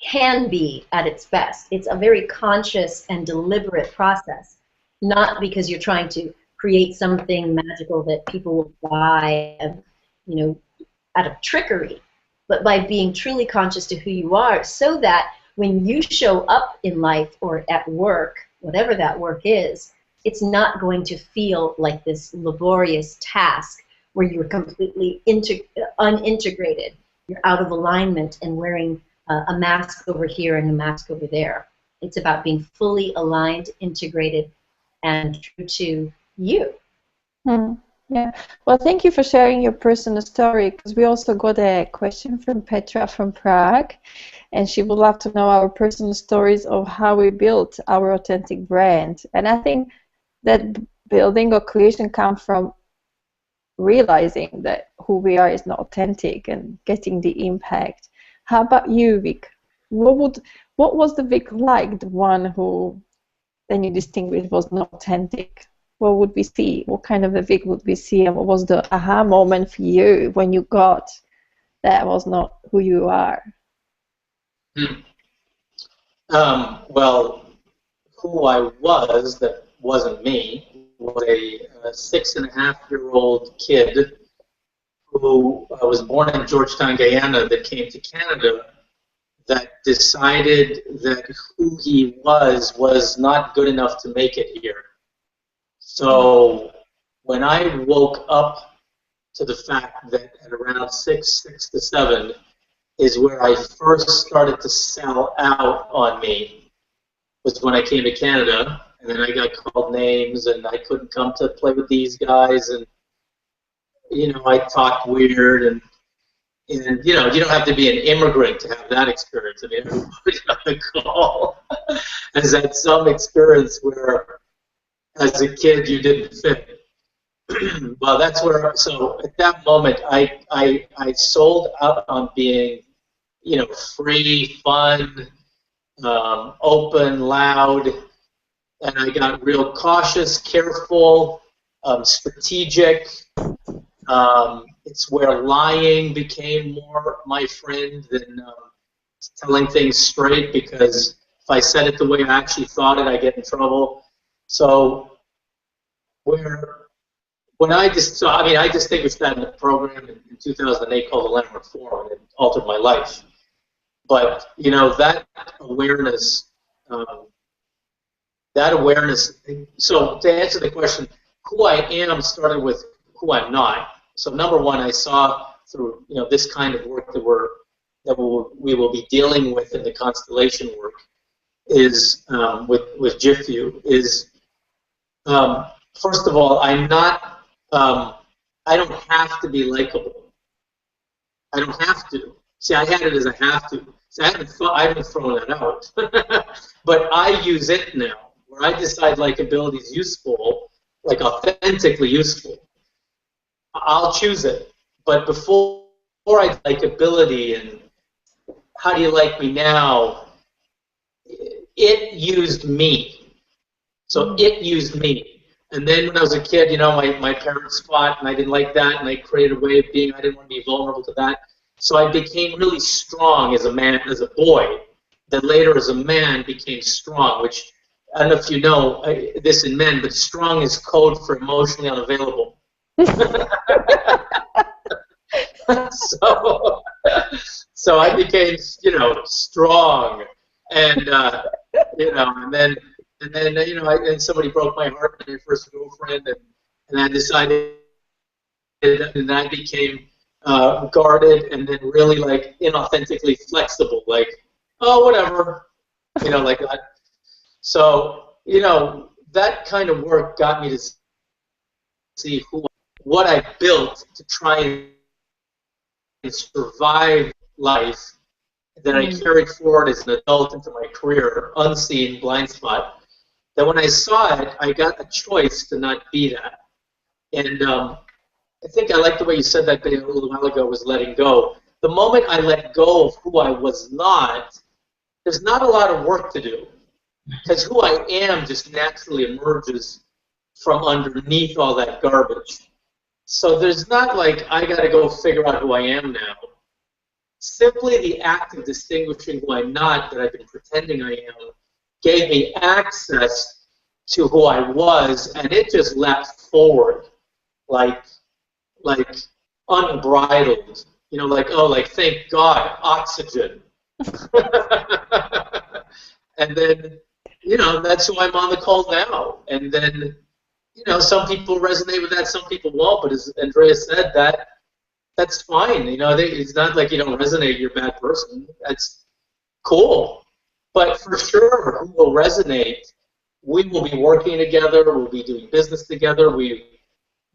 can be at its best. It's a very conscious and deliberate process, not because you're trying to create something magical that people will buy, out of trickery, but by being truly conscious to who you are, so that when you show up in life or at work, whatever that work is, it's not going to feel like this laborious task where you're completely unintegrated. You're out of alignment and wearing a mask over here and a mask over there. It's about being fully aligned, integrated, and true to you. Yeah. Well, thank you for sharing your personal story, because we also got a question from Petra from Prague, and she would love to know our personal stories of how we built our authentic brand. And I think that building or creation comes from realizing that who we are is not authentic and getting the impact. How about you, Vic? What was the Vic like, the one who then you distinguished was not authentic? What would we see? What kind of a Vic would we see? And what was the aha moment for you when you got that was not who you are? Well, who I was that wasn't me was a 6.5-year-old kid who was born in Georgetown, Guyana, that came to Canada, that decided that who he was not good enough to make it here. So when I woke up to the fact that at around 6 to 7 is where I first started to sell out on me, was when I came to Canada, and then I got called names, and I couldn't come to play with these guys, and I talked weird, and you don't have to be an immigrant to have that experience. I mean, everybody on the call has had some experience where, as a kid, you didn't fit. Well, that's where. So at that moment, I sold out on being, free, fun, open, loud, and I got real cautious, careful, strategic. It's where lying became more my friend than telling things straight, because if I said it the way I actually thought it, I get in trouble. So I distinguished that in the program in 2008 called the Landmark Forum, and it altered my life. But that awareness. So to answer the question, who I am started with who I'm not. So number one, I saw through this kind of work that we will be dealing with in the constellation work is with GIFEW is first of all, I'm not. I don't have to be likable. I don't have to. See, I had it as a have to. So I haven't thrown that out. But I use it now, where I decide likability is useful, like authentically useful. I'll choose it. but before I likability and how do you like me now, it used me. So it used me. And then when I was a kid, you know, my parents fought, and I didn't like that, and I created a way of being, I didn't want to be vulnerable to that. So I became really strong as a man, as a boy, that later as a man became strong, which I don't know if you know this in men, but strong is code for emotionally unavailable. so, so I became, you know, strong, and you know, and then you know, and somebody broke my heart, my first girlfriend, and I decided, and I became guarded, and then really like inauthentically flexible, like, oh, whatever, you know, like that. So, you know, that kind of work got me to see what I built to try and survive life that I carried forward as an adult into my career, unseen blind spot. That when I saw it, I got a choice to not be that. And I think I like the way you said that a little while ago, was letting go. The moment I let go of who I was not, there's not a lot of work to do. Because who I am just naturally emerges from underneath all that garbage. So there's not like, I got to go figure out who I am now. Simply the act of distinguishing who I'm not, that I've been pretending I am, gave me access to who I was, and it just leapt forward like unbridled. You know, like, oh, like, thank God, oxygen. And then, you know, that's who I'm on the call now. And then, you know, some people resonate with that, some people won't. But as Andrea said, that's fine. You know, it's not like you don't resonate, you're a bad person. That's cool. But for sure, who will resonate, we will be working together, we'll be doing business together.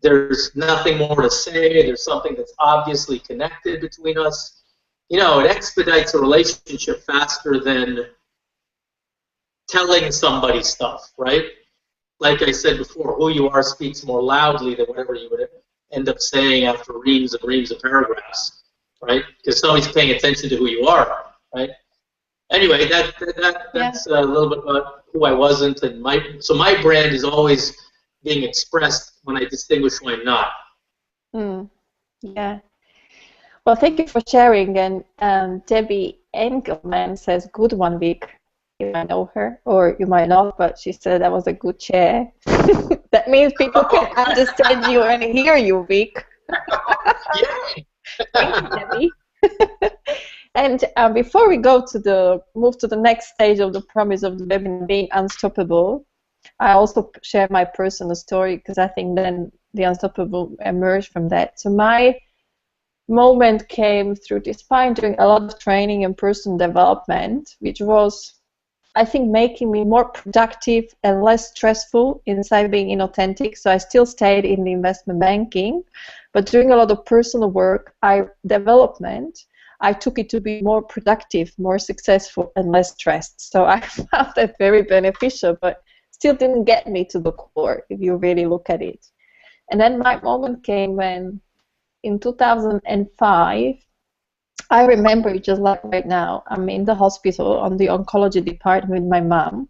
There's nothing more to say. There's something that's obviously connected between us. You know, it expedites a relationship faster than telling somebody stuff, right? Like I said before, who you are speaks more loudly than whatever you would end up saying after reams and reams of paragraphs, right? Because somebody's paying attention to who you are, right? Anyway, that's a little bit about who I wasn't, and my brand is always being expressed when I distinguish who I'm not. Yeah. Well, thank you for sharing. And Debbie Engelman says, "Good one, Vic." You might know her, or you might not, but she said that was a good chair. That means people can understand you and hear you, Vic. Thank you, Debbie. And before we move to the next stage of the promise of the webinar, being unstoppable, I also share my personal story, because I think then the unstoppable emerged from that. So my moment came through, despite doing a lot of training and personal development, which was, I think, making me more productive and less stressful inside being inauthentic. So I still stayed in the investment banking, but doing a lot of personal work, development, I took it to be more productive, more successful, and less stressed. So I found that very beneficial, but still didn't get me to the core if you really look at it. And then my moment came when, in 2005, I remember it just like right now. I'm in the hospital on the oncology department with my mom,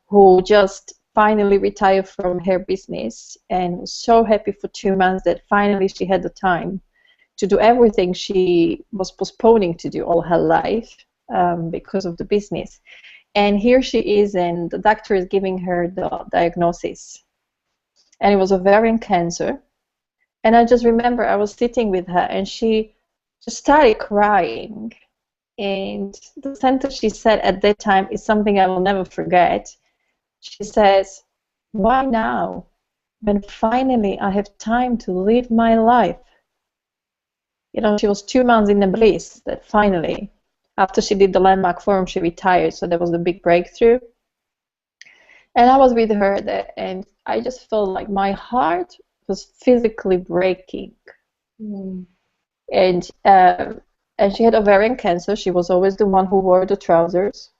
who just finally retired from her business and was so happy for 2 months that finally she had the time to do everything she was postponing to do all her life because of the business. And here she is, and the doctor is giving her the diagnosis. And it was ovarian cancer. And I just remember I was sitting with her, and she just started crying. And the sentence she said at that time is something I will never forget. She says, "Why now, when finally I have time to live my life?" You know, she was 2 months in the bliss that finally, after she did the landmark forum, she retired. So that was the big breakthrough. And I was with her there, and I just felt like my heart was physically breaking. And she had ovarian cancer. She was always the one who wore the trousers,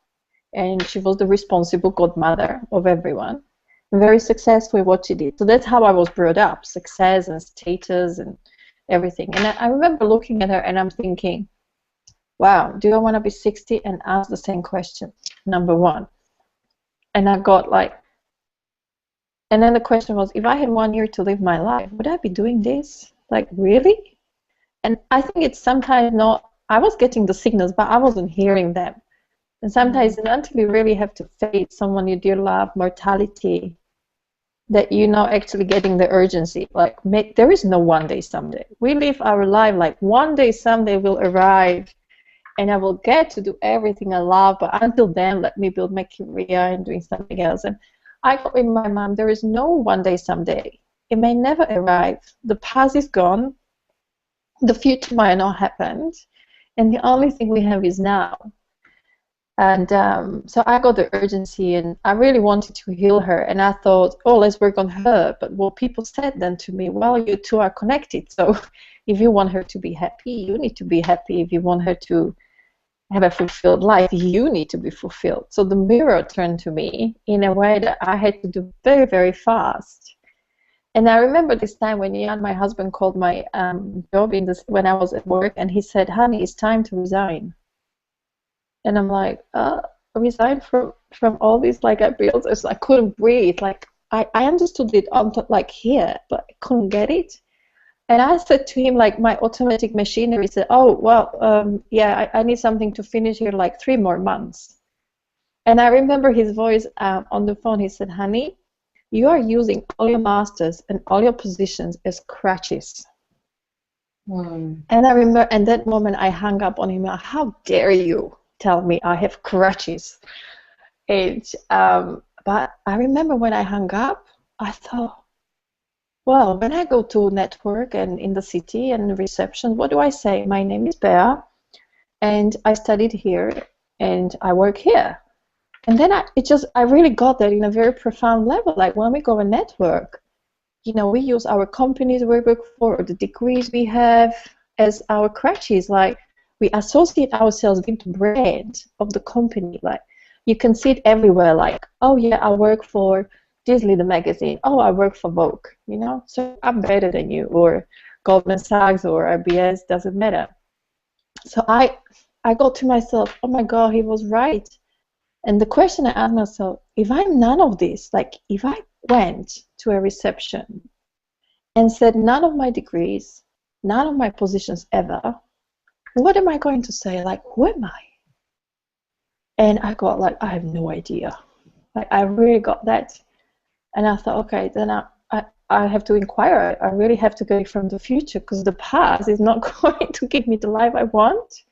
and she was the responsible godmother of everyone. Very successful in what she did. So that's how I was brought up: success and status and everything. And I remember looking at her and I'm thinking, wow, do I want to be 60 and ask the same question? Number one. And I got like, and then the question was, if I had 1 year to live my life, would I be doing this? Like, really? And I think it's sometimes not, I was getting the signals, but I wasn't hearing them. And sometimes until you really have to face someone you dear love, mortality, that you're not actually getting the urgency. Like, there is no one day someday. We live our life like one day someday will arrive and I will get to do everything I love, but until then, let me build my career and doing something else. And I got with my mom, there is no one day someday. It may never arrive. The past is gone. The future might not happen. And the only thing we have is now. And so I got the urgency, and I really wanted to heal her. And I thought, oh, let's work on her. But what people said then to me, well, you two are connected. So if you want her to be happy, you need to be happy. If you want her to have a fulfilled life, you need to be fulfilled. So the mirror turned to me in a way that I had to do very, very fast. And I remember this time when Jan, my husband, called my job when I was at work, and he said, honey, it's time to resign. And I'm like, resign from all these like bills. I couldn't breathe. Like I understood it on like here, but I couldn't get it. And I said to him, like, my automatic machinery said, oh, well, yeah, I need something to finish here like 3 more months. And I remember his voice on the phone. He said, honey, you are using all your masters and all your positions as crutches. And I remember at that moment I hung up on him. How dare you tell me I have crutches? And, but I remember when I hung up, I thought, well, when I go to network and in the city and reception, what do I say? My name is Bea, and I studied here, and I work here. And then I really got that in a very profound level. Like when we go and network, you know, we use our companies we work for or the degrees we have as our crutches. Like we associate ourselves with the brand of the company. Like you can see it everywhere. Like, oh yeah, I work for Disney, the magazine. Oh, I work for Vogue, you know, so I'm better than you, or Goldman Sachs or RBS, doesn't matter. So I got to myself, oh my God, he was right. And the question I asked myself, if I'm none of this, like if I went to a reception and said none of my degrees, none of my positions ever, what am I going to say? Like, who am I? And I got like, I have no idea. Like I really got that. And I thought, okay, then I have to inquire. I really have to go from the future because the past is not going to give me the life I want.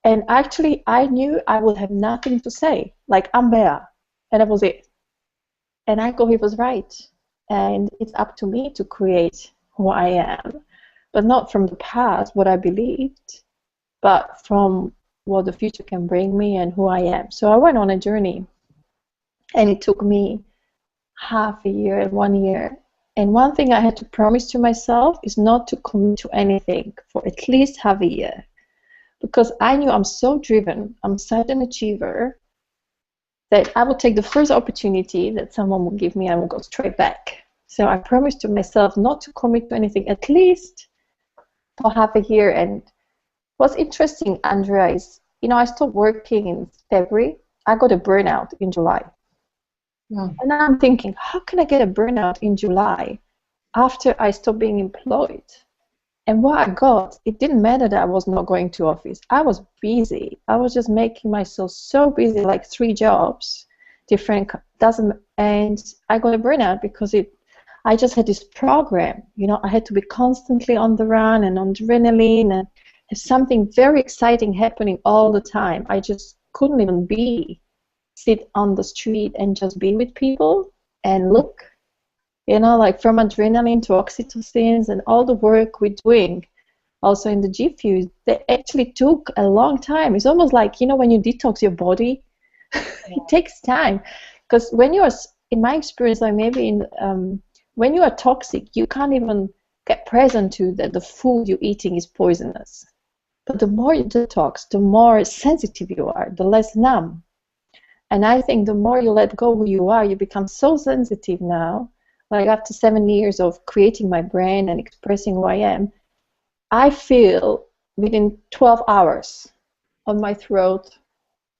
And actually, I knew I would have nothing to say. Like, I'm Bea. And that was it. And I thought he was right. And it's up to me to create who I am. But not from the past, what I believed, but from what the future can bring me and who I am. So I went on a journey. And it took me half a year and 1 year. And one thing I had to promise to myself is not to commit to anything for at least half a year. Because I knew I'm so driven, I'm such an achiever, that I would take the first opportunity that someone would give me and I would go straight back. So I promised to myself not to commit to anything at least for half a year. And what's interesting, Andrea, is, you know, I stopped working in February. I got a burnout in July. And I'm thinking, how can I get a burnout in July after I stopped being employed? And what I got, it didn't matter that I was not going to office. I was busy. I was just making myself so busy, like 3 jobs, different, and I got a burnout because I just had this program. You know, I had to be constantly on the run and on adrenaline and have something very exciting happening all the time. I just couldn't even sit on the street and just be with people and look, you know, like from adrenaline to oxytocins and all the work we're doing also in the GIFEW, they actually took a long time. It's almost like, you know, when you detox your body, it takes time. Because when you are, in my experience, like maybe when you are toxic, you can't even get present to that the food you're eating is poisonous. But the more you detox, the more sensitive you are, the less numb. And I think the more you let go who you are, you become so sensitive now. Like after 7 years of creating my brand and expressing who I am, I feel within 12 hours on my throat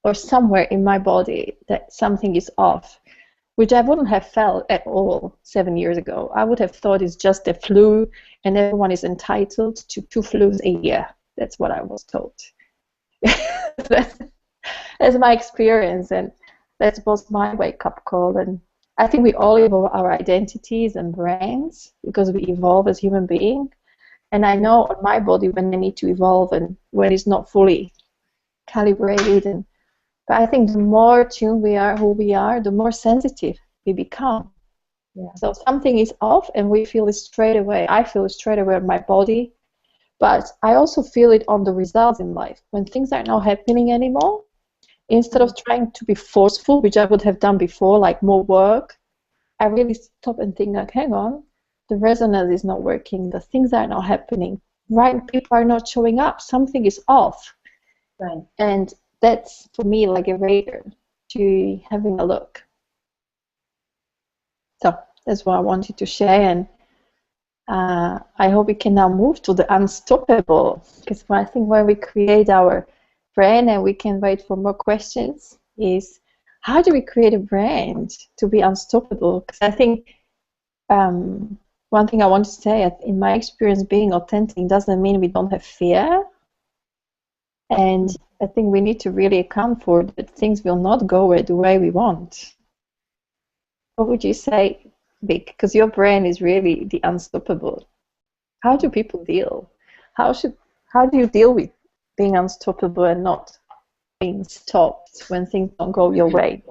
or somewhere in my body that something is off, which I wouldn't have felt at all 7 years ago. I would have thought it's just a flu and everyone is entitled to 2 flus a year. That's what I was told. That's my experience, and that was my wake-up call. And I think we all evolve our identities and brands because we evolve as human beings. And I know on my body when I need to evolve and when it's not fully calibrated. But I think the more tuned we are, who we are, the more sensitive we become. Yeah. So something is off and we feel it straight away. I feel it straight away on my body. But I also feel it on the results in life. When things are not happening anymore, instead of trying to be forceful, which I would have done before, like more work, I really stop and think, like, hang on, the resonance is not working, the things are not happening, right? People are not showing up, something is off. Right. And that's, for me, like a radar to having a look. So that's what I wanted to share, and I hope we can now move to the unstoppable, because I think when we create our brand, and we can wait for more questions, is how do we create a brand to be unstoppable? Because I think one thing I want to say, in my experience, being authentic doesn't mean we don't have fear. And I think we need to really account for that things will not go the way we want. What would you say, Vic? Because your brand is really the unstoppable. How do people deal? How do you deal with being unstoppable and not being stopped when things don't go your way?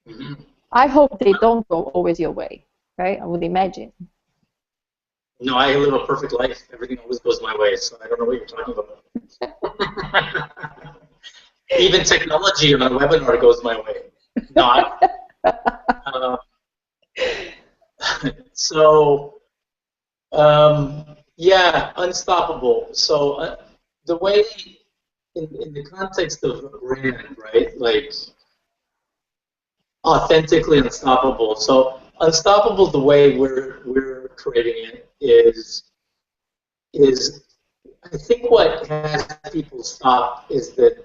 Mm-hmm. I hope they don't go always your way, right? I would imagine. No, I live a perfect life. Everything always goes my way, so I don't know what you're talking about. Even technology on a webinar goes my way. No, yeah, unstoppable. So the way, in the context of a brand, right, like authentically unstoppable. So unstoppable, the way we're creating it is I think what has people stop is that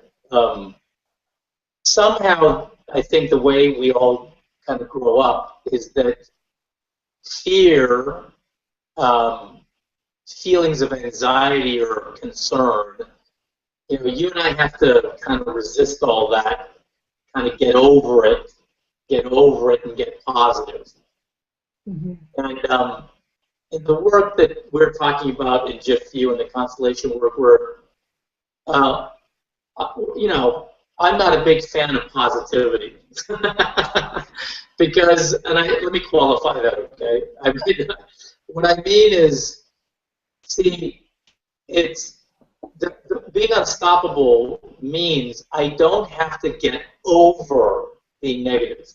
somehow I think the way we all kind of grow up is that fear, feelings of anxiety or concern, you and I have to kind of resist all that, kind of get over it and get positive. Mm-hmm. And in the work that we're talking about in GIFEW and the constellation work, I'm not a big fan of positivity. Because, let me qualify that, okay? What I mean is, see, being unstoppable means I don't have to get over being negative.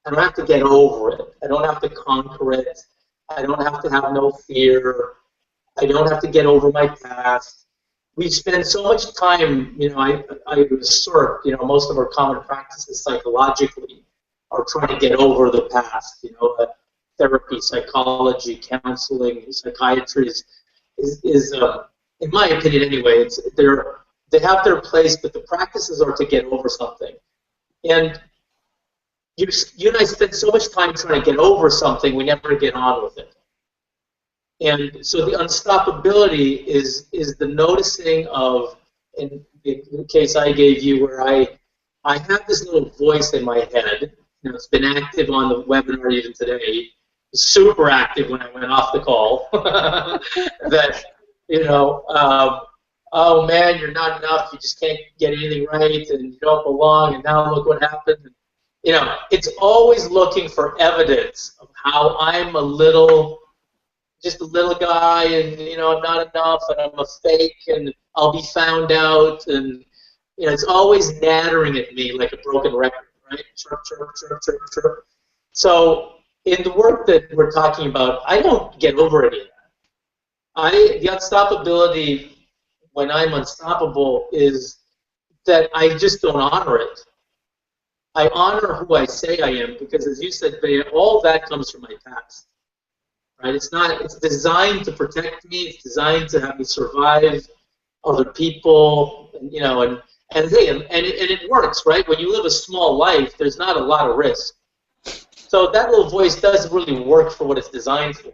I don't have to get over it. I don't have to conquer it. I don't have to have no fear. I don't have to get over my past. We spend so much time, I assert, most of our common practices psychologically are trying to get over the past. Therapy, psychology, counseling, psychiatry is in my opinion anyway, they have their place, but the practices are to get over something. And you and I spend so much time trying to get over something, we never get on with it. And so the unstoppability is the noticing of, in the case I gave you, where I have this little voice in my head. It's been active on the webinar even today, super active when I went off the call. That oh man, you're not enough. You just can't get anything right, and you don't belong. And now look what happened. It's always looking for evidence of how I'm just a little guy, and I'm not enough, and I'm a fake, and I'll be found out, and it's always nattering at me like a broken record, right? Chirp, chirp, chirp, chirp, chirp. So in the work that we're talking about, I don't get over any of that. The unstoppability, when I'm unstoppable, is that I just don't honor it. I honor who I say I am, because as you said, Bea, all that comes from my past. right? It's not. It's designed to protect me. It's designed to have me survive other people, and hey, and it works, right? When you live a small life, there's not a lot of risk. So that little voice doesn't really work for what it's designed for.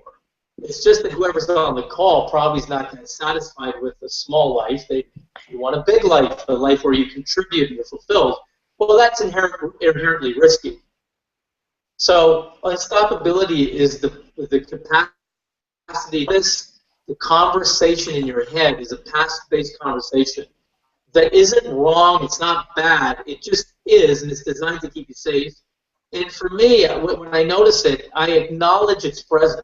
It's just that whoever's on the call probably is not that satisfied with a small life. They want a big life, a life where you contribute and you're fulfilled. Well, that's inherently risky. So unstoppability is the capacity. The conversation in your head is a past-based conversation that isn't wrong. It's not bad. It just is, and it's designed to keep you safe. And for me, when I notice it, I acknowledge its presence,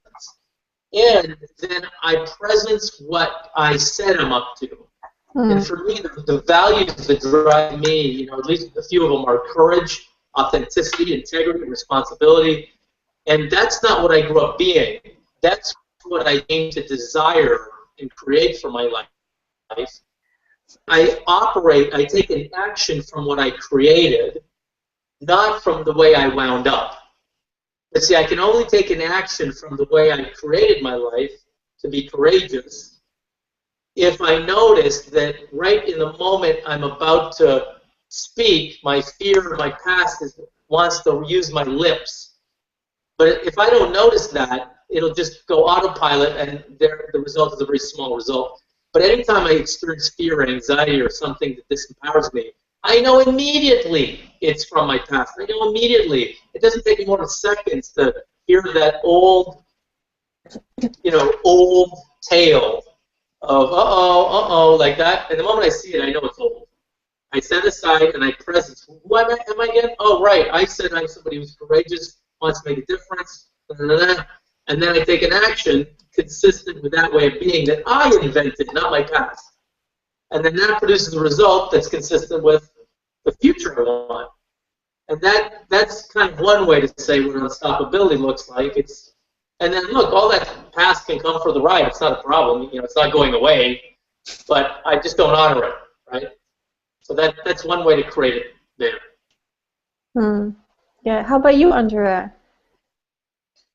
and then I presence what I said I'm up to. And for me, the values that drive me, at least a few of them are courage, authenticity, integrity, responsibility. And that's not what I grew up being. That's what I came to desire and create for my life. I take an action from what I created, not from the way I wound up. But see, I can only take an action from the way I created my life to be courageous if I notice that right in the moment I'm about to speak, my fear, my past wants to use my lips. But if I don't notice that, it'll just go autopilot, and the result is a very small result. But anytime I experience fear or anxiety or something that disempowers me, I know immediately it's from my past. I know immediately. It doesn't take me more than seconds to hear that old tale of like that. And the moment I see it, I know it's old. I set aside and I presence. What am I again? Oh, right. I said I'm somebody who's courageous, wants to make a difference, and then I take an action consistent with that way of being that I invented, not my past. And then that produces a result that's consistent with the future I want. And that's kind of one way to say what unstoppability looks like. And then look, all that past can come for the ride. It's not a problem. It's not going away. But I just don't honor it, right? So that's one way to create it there. Yeah. How about you, Andrea?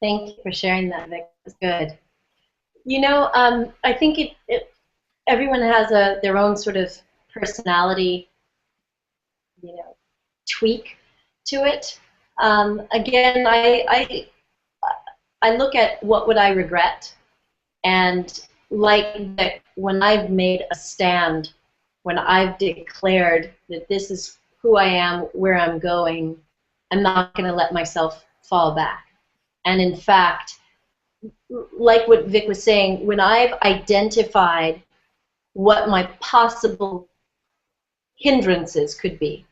Thank you for sharing that, Vic. It's good. I think everyone has their own sort of personality, tweak to it. Again, I look at what would I regret, and like that when I've made a stand, when I've declared that this is who I am, where I'm going, I'm not going to let myself fall back. And in fact, like what Vic was saying, when I've identified what my possible hindrances could be,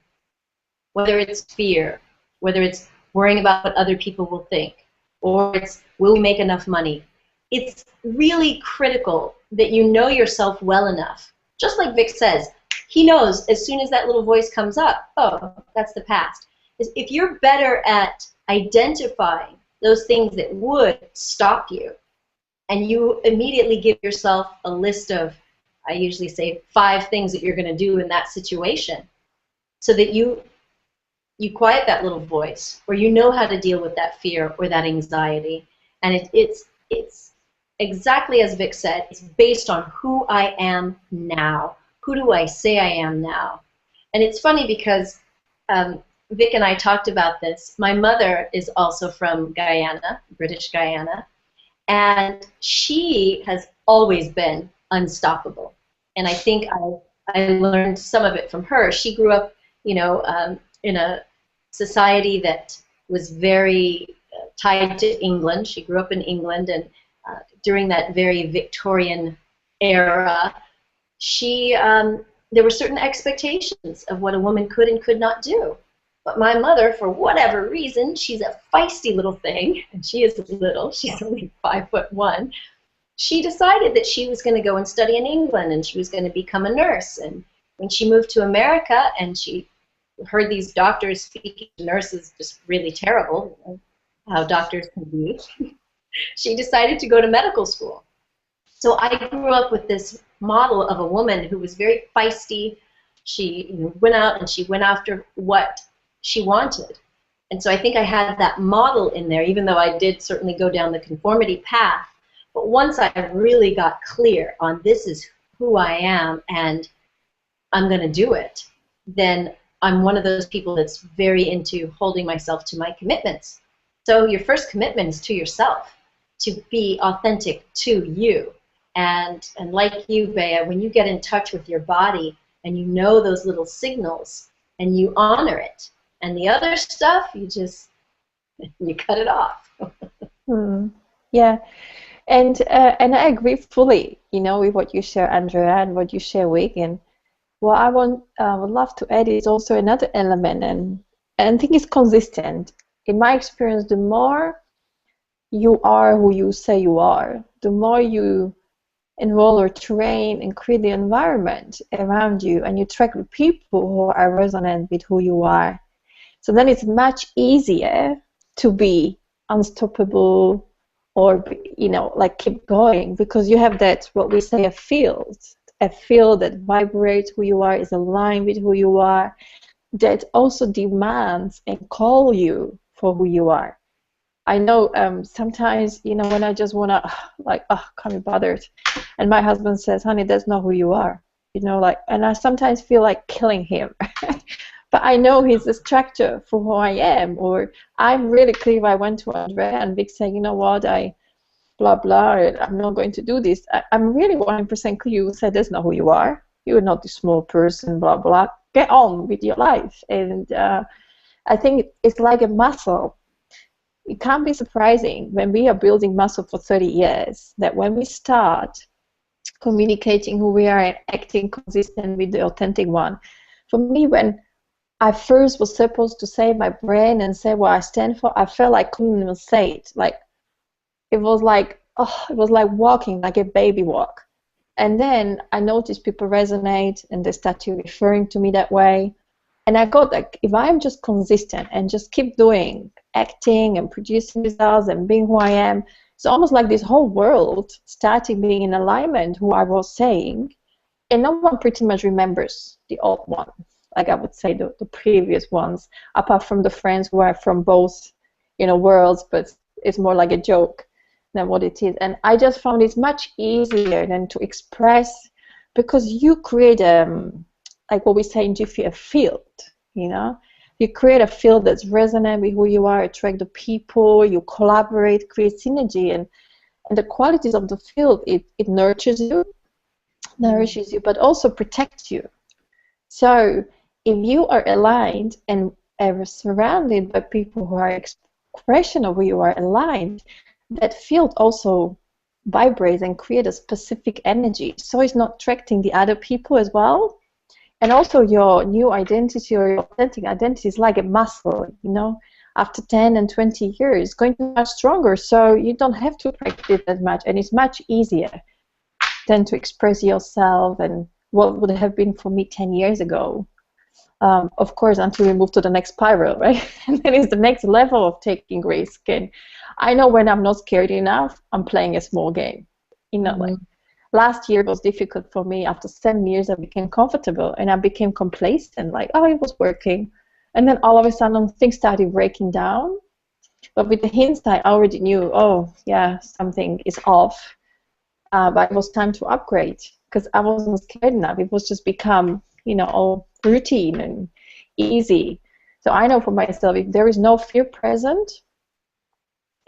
whether it's fear, whether it's worrying about what other people will think, or it's will we make enough money, it's really critical that you know yourself well enough. Just like Vic says, he knows as soon as that little voice comes up, oh, that's the past. If you're better at identifying those things that would stop you, and you immediately give yourself a list of, I usually say 5 things that you're going to do in that situation, so that you quiet that little voice, or you know how to deal with that fear or that anxiety. And it's exactly as Vic said, it's based on who I am now. Who do I say I am now? And it's funny because Vic and I talked about this. My mother is also from Guyana, British Guyana, and she has always been unstoppable. And I think I learned some of it from her. She grew up, in a society that was very tied to England. She grew up in England, and during that very Victorian era, there were certain expectations of what a woman could and could not do. But my mother, for whatever reason, she's a feisty little thing, and she is little. She's only 5'1". She decided that she was going to go and study in England, and she was going to become a nurse. And when she moved to America, and she heard these doctors speaking to nurses just really terrible, how doctors can be, she decided to go to medical school. So I grew up with this model of a woman who was very feisty. She went out and she went after what she wanted. And so I think I had that model in there, even though I did certainly go down the conformity path. But once I really got clear on this is who I am and I'm going to do it, then I'm one of those people that's very into holding myself to my commitments. So your first commitment is to yourself, to be authentic to you. And like you, Bea, when you get in touch with your body and you know those little signals and you honor it, and the other stuff, you cut it off. Yeah, and I agree fully, with what you share, Andrea, and what you share, Vic. And what I would love to add is also another element, and I think it's consistent. In my experience, the more you are who you say you are, the more you enroll or train and create the environment around you, and you attract the people who are resonant with who you are. So then it's much easier to be unstoppable or, like keep going, because you have that, what we say, a field that vibrates who you are, is aligned with who you are, that also demands and call you for who you are. I know sometimes, when I just want to, can't be bothered, and my husband says, honey, that's not who you are, and I sometimes feel like killing him. But I know he's a structure for who I am, or I'm really clear. I went to Andrea and Vic saying, you know what, blah, blah, I'm not going to do this. I'm really 100% clear. You said that's not who you are. You're not this small person, blah, blah. Get on with your life. And I think it's like a muscle. It can't be surprising when we are building muscle for 30 years that when we start communicating who we are and acting consistent with the authentic one. For me, when I first was supposed to say my brand and say what I stand for, I felt like I couldn't even say it. It was like walking, like a baby walk. And then I noticed people resonate and they started referring to me that way. And I got if I'm just consistent and just keep doing, acting and producing results and being who I am, it's almost like this whole world started being in alignment who I was saying, and no one pretty much remembers the old one. Like I would say the previous ones, apart from the friends who are from both, worlds, but it's more like a joke than what it is. And I just found it's much easier than to express, because you create like what we say in GIFEW, a field, You create a field that's resonant with who you are, attract the people, you collaborate, create synergy, and the qualities of the field, it nurtures you, but also protects you. So if you are aligned and are surrounded by people who are expression of who you are aligned, that field also vibrates and creates a specific energy. So it's not attracting the other people as well. And also your new identity or your authentic identity is like a muscle, After 10 and 20 years, it's going to be much stronger. So you don't have to practice it as much. And it's much easier than to express yourself and what would have been for me 10 years ago. Of course, until we move to the next spiral, right? And then it's the next level of taking risk. And I know when I'm not scared enough, I'm playing a small game. Like last year was difficult for me. After 7 years, I became comfortable and I became complacent. Like, it was working. And then all of a sudden, things started breaking down. But with the hindsight, I already knew, something is off. But it was time to upgrade because I wasn't scared enough. It was just become, all routine and easy. So I know for myself, if there is no fear present,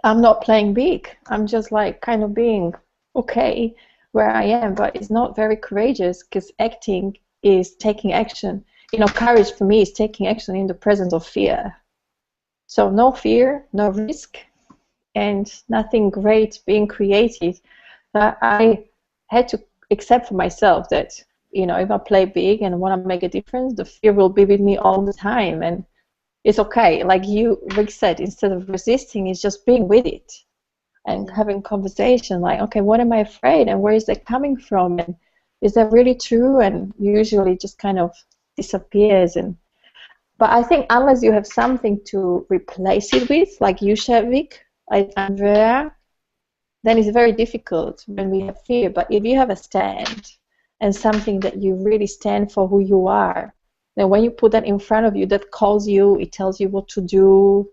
I'm not playing big. I'm just like kind of being okay where I am, but it's not very courageous because acting is taking action. Courage for me is taking action in the presence of fear. So no fear, no risk, and nothing great being created. I had to accept for myself that, if I play big and want to make a difference, the fear will be with me all the time. And it's okay. Like Rick said, instead of resisting, it's just being with it and having conversation like, okay, what am I afraid and where is that coming from? And is that really true? And usually just kind of disappears. But I think unless you have something to replace it with, like you shared, Vic, like Andrea, then it's very difficult when we have fear. But if you have a stand and something that you really stand for who you are, then when you put that in front of you, that calls you, it tells you what to do,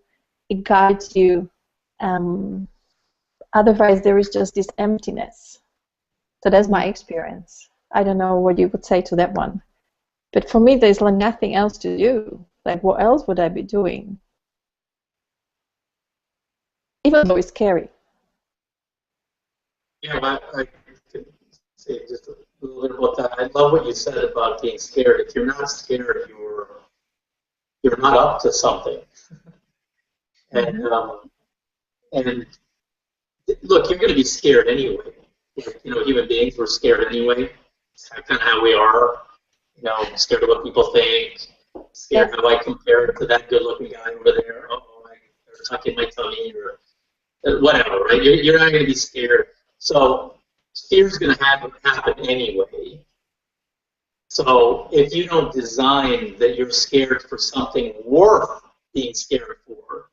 it guides you. Otherwise, there is just this emptiness. So that's my experience. I don't know what you would say to that one. But for me, there's like nothing else to do. Like, what else would I be doing? Even though it's scary. Yeah, I could say just a little bit about that. I love what you said about being scared. If you're not scared, you're not up to something. And and look, you're going to be scared anyway. Like, human beings, we're scared anyway. It's kind of how we are. Scared of what people think. Scared how I compare to that good-looking guy over there. Oh, they're tucking my tummy or whatever, right? You're not going to be scared. So fear's going to happen anyway. So if you don't design that you're scared for something worth being scared for,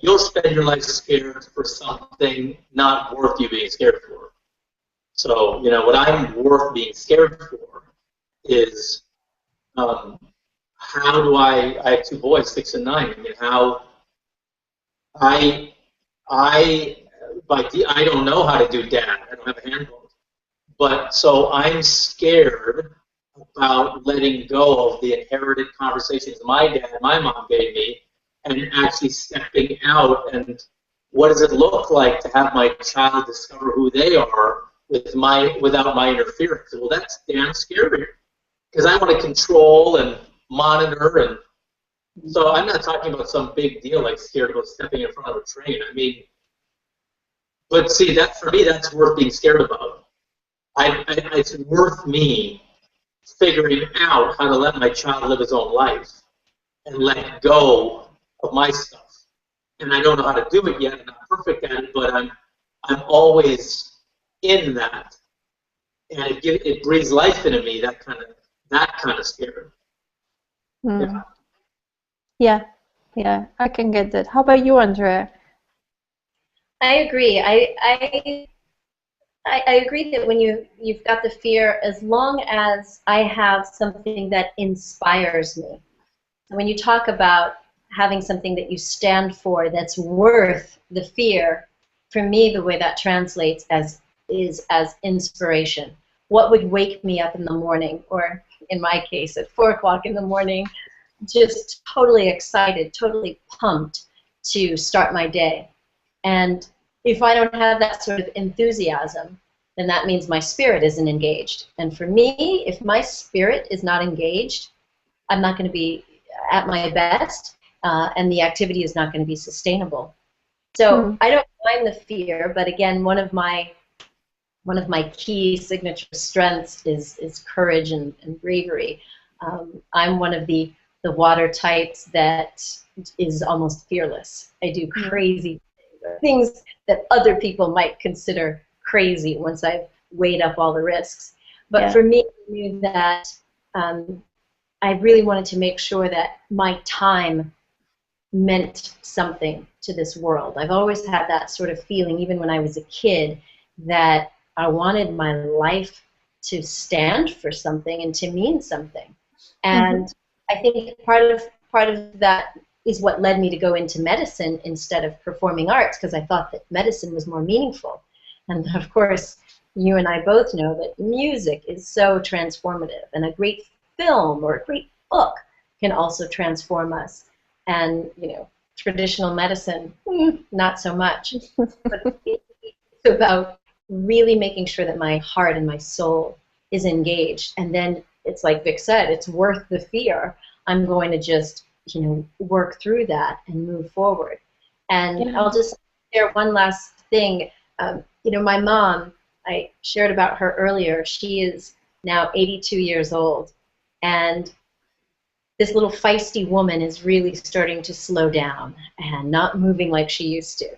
you'll spend your life scared for something not worth you being scared for. So, what I'm worth being scared for is how do I have two boys, 6 and 9. I mean, how I don't know how to do dad. I don't have a handbook. But so I'm scared about letting go of the inherited conversations my dad and my mom gave me and actually stepping out and what does it look like to have my child discover who they are without my interference? Well, that's damn scary because I want to control and monitor, and so I'm not talking about some big deal like scared about stepping in front of a train. I mean, but see, that for me, that's worth being scared about. It's worth me figuring out how to let my child live his own life and let go of my stuff. And I don't know how to do it yet. I'm not perfect at it, but I'm always in that, and it breathes life into me. That kind of scare. Yeah, I can get that. How about you, Andrea? I agree. I agree that when you've got the fear, as long as I have something that inspires me. When you talk about having something that you stand for that's worth the fear, for me the way that translates is as inspiration. What would wake me up in the morning, or in my case at 4 o'clock in the morning, just totally excited, totally pumped to start my day. And if I don't have that sort of enthusiasm, then that means my spirit isn't engaged. And for me, if my spirit is not engaged, I'm not going to be at my best, and the activity is not going to be sustainable. So I don't mind the fear, but again, one of my key signature strengths is courage and bravery. I'm one of the water types that is almost fearless. I do crazy things that other people might consider crazy once I've weighed up all the risks. But for me, I knew that I really wanted to make sure that my time meant something to this world. I've always had that sort of feeling, even when I was a kid, that I wanted my life to stand for something and to mean something. And I think part of that is what led me to go into medicine instead of performing arts, because I thought that medicine was more meaningful. And of course, you and I both know that music is so transformative, and a great film or a great book can also transform us. And, traditional medicine, not so much. But it's about really making sure that my heart and my soul is engaged. And then it's like Vic said, it's worth the fear. I'm going to just, work through that and move forward. And I'll just share one last thing. My mom, I shared about her earlier. She is now 82 years old. And this little feisty woman is really starting to slow down and not moving like she used to.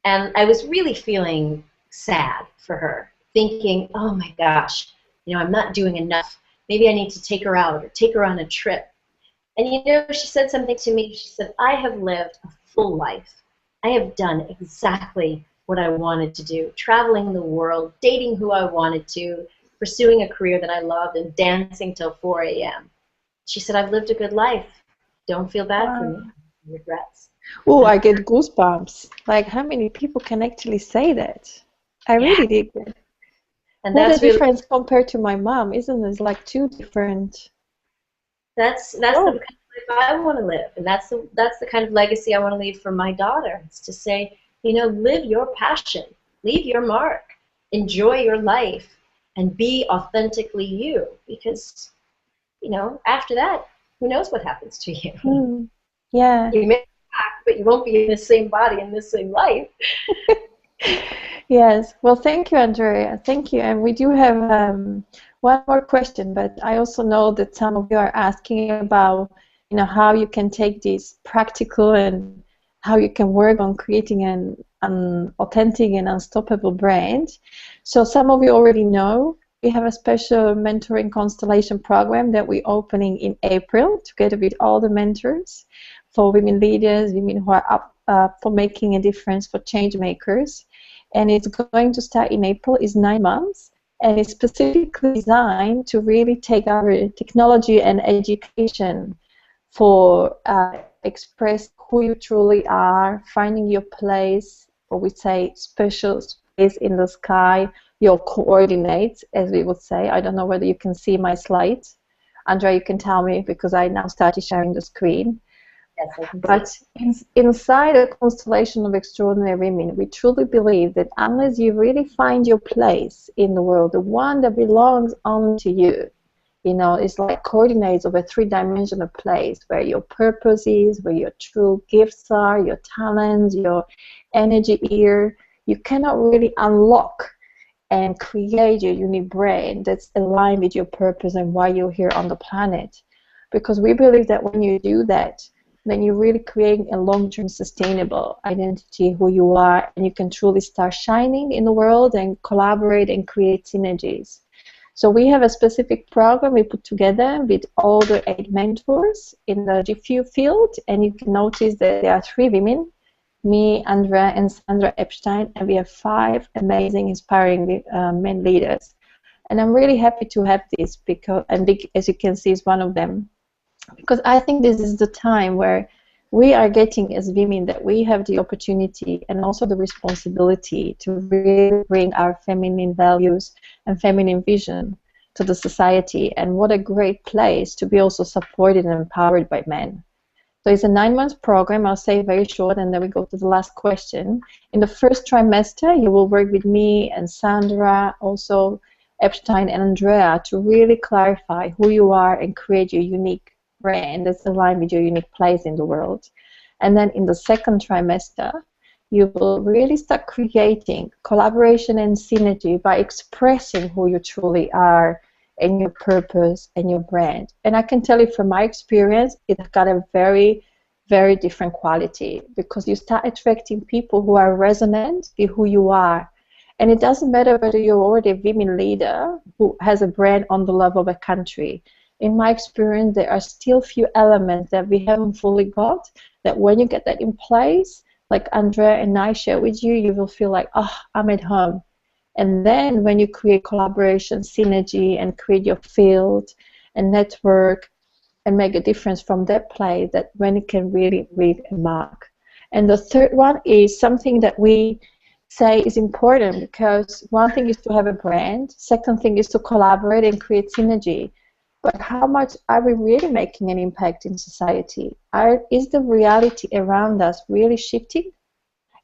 And I was really feeling sad for her, thinking, oh my gosh, I'm not doing enough. Maybe I need to take her out or take her on a trip. And she said something to me. She said, I have lived a full life. I have done exactly what I wanted to do, traveling the world, dating who I wanted to, pursuing a career that I loved, and dancing till 4 a.m. She said, I've lived a good life. Don't feel bad for me. Regrets. Oh, I get goosebumps. Like, how many people can actually say that? I really dig that. And What a that's really, difference compared to my mom, isn't it? It's like two different. that's the Oh, kind of life I want to live, and that's the kind of legacy I want to leave for my daughter. It's to say, live your passion, leave your mark, enjoy your life, and be authentically you. Because after that, who knows what happens to you? yeah. You may be back, but you won't be in the same body in the same life. Yes. Well, thank you, Andrea. Thank you. And we do have one more question, but I also know that some of you are asking about, how you can take this practical and how you can work on creating an authentic and unstoppable brand. So some of you already know we have a special mentoring constellation program that we're opening in April together with all the mentors for women leaders, women who are up for making a difference, for change makers. And it's going to start in April. It's 9 months, and it's specifically designed to really take our technology and education for express who you truly are, finding your place, or we say special space in the sky, your coordinates, as we would say. I don't know whether you can see my slides. Andrea, you can tell me because I now started sharing the screen. Yes, I can But inside a constellation of extraordinary women, we truly believe that unless you really find your place in the world, the one that belongs only to you, it's like coordinates of a three-dimensional place where your purpose is, where your true gifts are, your talents, your energy here, you cannot really unlock and create your unique brand that's aligned with your purpose and why you're here on the planet. Because we believe that when you do that, then you're really creating a long-term sustainable identity, who you are, and you can truly start shining in the world and collaborate and create synergies. So we have a specific program we put together with all the 8 mentors in the GIFEW field, and you can notice that there are 3 women, me, Andrea, and Sandra Epstein, and we have 5 amazing, inspiring men leaders. And I'm really happy to have this because, and Vic, as you can see, is one of them, because I think this is the time where we are getting as women that we have the opportunity and also the responsibility to really bring our feminine values and feminine vision to the society. And what a great place to be also supported and empowered by men. So it's a 9-month program. I'll say very short, and then we go to the last question. In the first trimester, you will work with me and Sandra, also Epstein and Andrea, to really clarify who you are and create your unique brand that's aligned with your unique place in the world. And then in the second trimester, you will really start creating collaboration and synergy by expressing who you truly are and your purpose and your brand. And I can tell you from my experience, it's got a very, very different quality because you start attracting people who are resonant with who you are. And it doesn't matter whether you're already a women leader who has a brand on the level of a country. In my experience, there are still few elements that we haven't fully got, that when you get that in place, like Andrea and I share with you, you will feel like, oh, I'm at home. And then when you create collaboration, synergy, and create your field and network and make a difference from that place, that when it can really leave a mark. And the third one is something that we say is important, because one thing is to have a brand, second thing is to collaborate and create synergy. But how much are we really making an impact in society? Is the reality around us really shifting?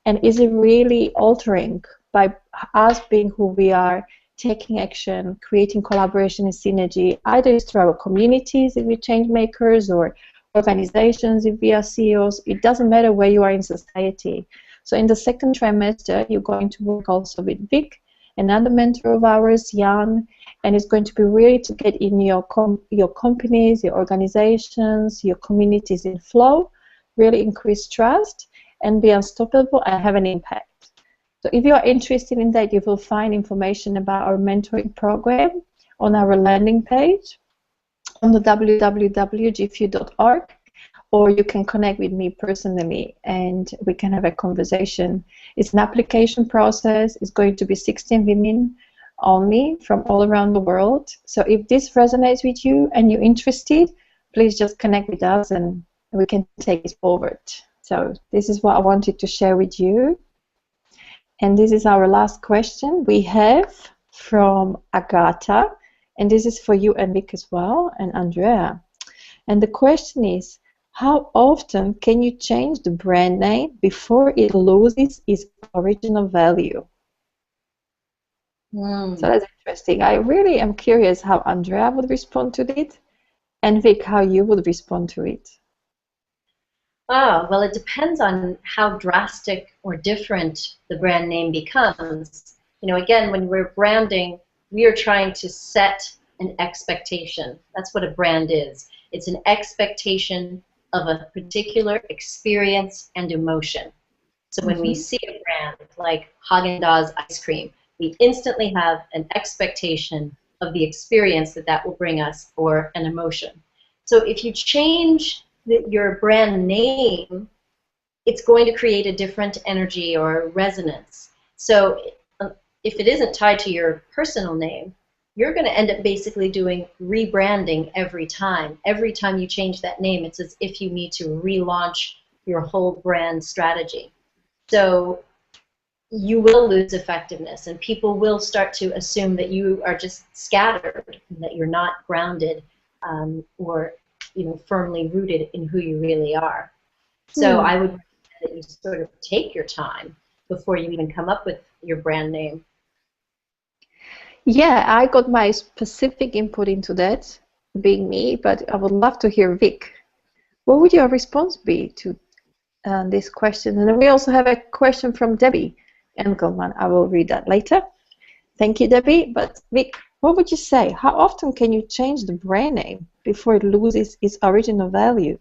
And is it really altering by us being who we are, taking action, creating collaboration and synergy, either it's through our communities if we're change makers, or organizations if we are CEOs? It doesn't matter where you are in society. So in the second trimester, you're going to work also with Vic, another mentor of ours, Jan, and it's going to be really to get in your companies, your organizations, your communities in flow, really increase trust, and be unstoppable and have an impact. So if you are interested in that, you will find information about our mentoring program on our landing page on the www.gifew.org, or you can connect with me personally and we can have a conversation. It's an application process. It's going to be 16 women only from all around the world. So if this resonates with you and you're interested, please just connect with us and we can take it forward. So this is what I wanted to share with you. And this is our last question we have from Agatha. And this is for you and Vic as well, and Andrea. And the question is, how often can you change the brand name before it loses its original value? So that's interesting. I really am curious how Andrea would respond to it, and Vic, how you would respond to it. Oh, well, it depends on how drastic or different the brand name becomes. You know, again, when we're branding, we are trying to set an expectation. That's what a brand is. It's an expectation of a particular experience and emotion. So when we see a brand like Haagen-Dazs ice cream, we instantly have an expectation of the experience that that will bring us or an emotion. So if you change your brand name, it's going to create a different energy or resonance. So if it isn't tied to your personal name, you're going to end up basically doing rebranding every time. Every time you change that name, it's as if you need to relaunch your whole brand strategy. So you will lose effectiveness, and people will start to assume that you are just scattered, that you're not grounded or firmly rooted in who you really are. So I would recommend that you sort of take your time before you even come up with your brand name. Yeah, I got my specific input into that, being me, but I would love to hear Vic. What would your response be to this question? And then we also have a question from Debbie Engelman. I will read that later. Thank you, Debbie. But Vic, what would you say? How often can you change the brand name before it loses its original value?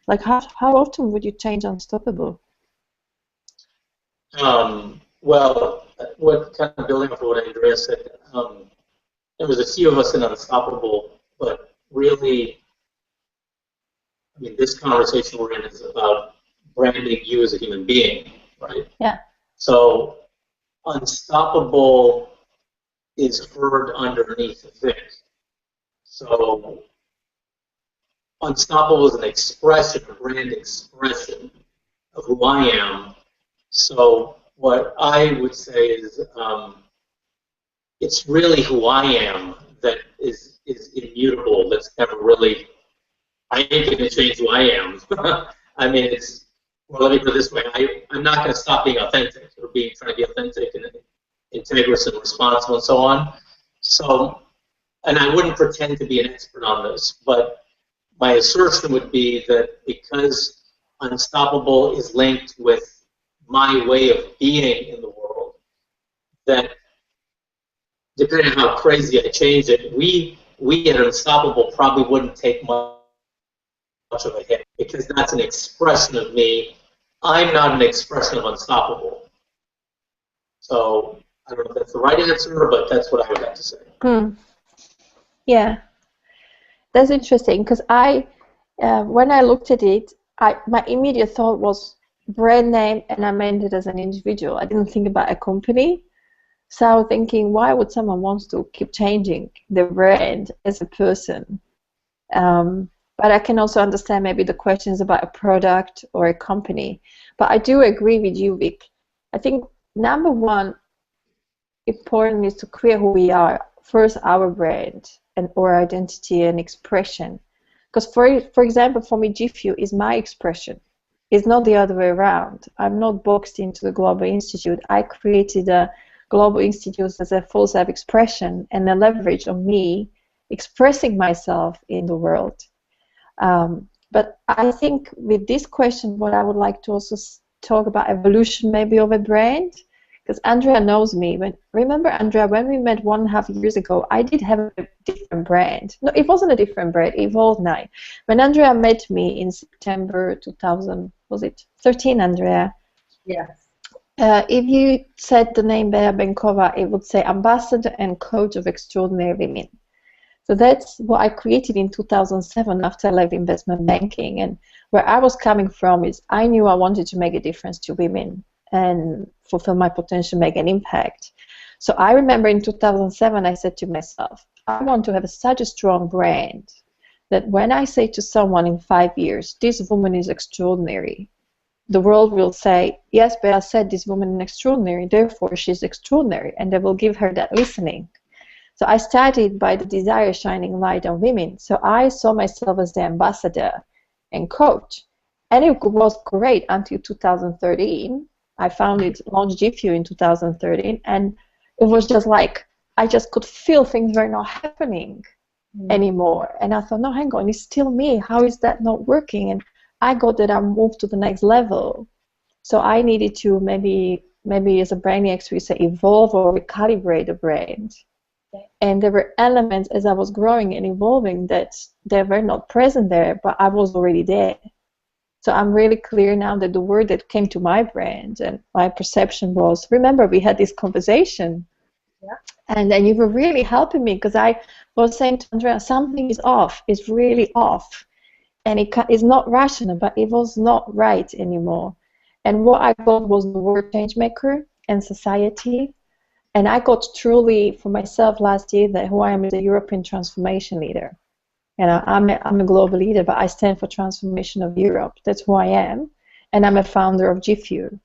Like how often would you change Unstoppable? Well, what kind of building off of what Andrea said, there was a few of us in Unstoppable, but really, I mean, this conversation we're in is about branding you as a human being, right? Yeah. So Unstoppable is heard underneath Vic. So Unstoppable is an expression, a brand expression of who I am. So what I would say is it's really who I am that is immutable. That's never really, I ain't going to change who I am. I mean, it's, well, let me put it this way. I'm not going to stop being authentic or trying to be authentic and integrous and responsible and so on. So, and I wouldn't pretend to be an expert on this, but my assertion would be that because Unstoppable is linked with my way of being in the world, that depending on how crazy I change it, we at Unstoppable probably wouldn't take much of a hit because that's an expression of me. I'm not an expression of Unstoppable. So I don't know if that's the right answer, but that's what I would have to say. Yeah, that's interesting because when I looked at it, my immediate thought was brand name, and I meant it as an individual. I didn't think about a company. So I was thinking, why would someone want to keep changing their brand as a person? But I can also understand maybe the questions about a product or a company. But I do agree with you, Vic. I think number one important is to create who we are. First, our brand and our identity and expression. Because for example, for me, GIFEW is my expression. It's not the other way around. I'm not boxed into the Global Institute. I created a Global Institute as a full self-expression and a leverage on me expressing myself in the world. But I think with this question, what I would like to also talk about evolution maybe of a brand, because Andrea knows me. Remember, Andrea, when we met 1.5 years ago, I did have a different brand. No, it wasn't a different brand. It evolved now. When Andrea met me in September 2000, was it 13, Andrea? Yes. If you said the name Bea Benkova, it would say Ambassador and Coach of Extraordinary Women. So that's what I created in 2007 after I left investment banking. And where I was coming from is I knew I wanted to make a difference to women and fulfill my potential, make an impact. So I remember in 2007, I said to myself, I want to have such a strong brand that when I say to someone in 5 years, this woman is extraordinary, the world will say, yes, Bea said this woman is extraordinary, therefore she's extraordinary, and they will give her that listening. So I started by the desire shining light on women. So I saw myself as the ambassador and coach. And it was great until 2013. I founded, launched GIFEW in 2013, and it was just like, I just could feel things were not happening anymore. And I thought, no, hang on, it's still me. How is that not working? And I got that I moved to the next level. So I needed to maybe as a brainiacs we say evolve or recalibrate the brand. And there were elements as I was growing and evolving that they were not present there, but I was already there. So I'm really clear now that the word that came to my brand and my perception was, remember we had this conversation. Yeah. And then you were really helping me because I was saying to Andrea, something is off, it's really off. And it's not rational, but it was not right anymore. And what I got was the word change maker and society. And I got truly for myself last year that who I am is a European transformation leader. And I'm a global leader, but I stand for transformation of Europe. That's who I am. And I'm a founder of GIFEW.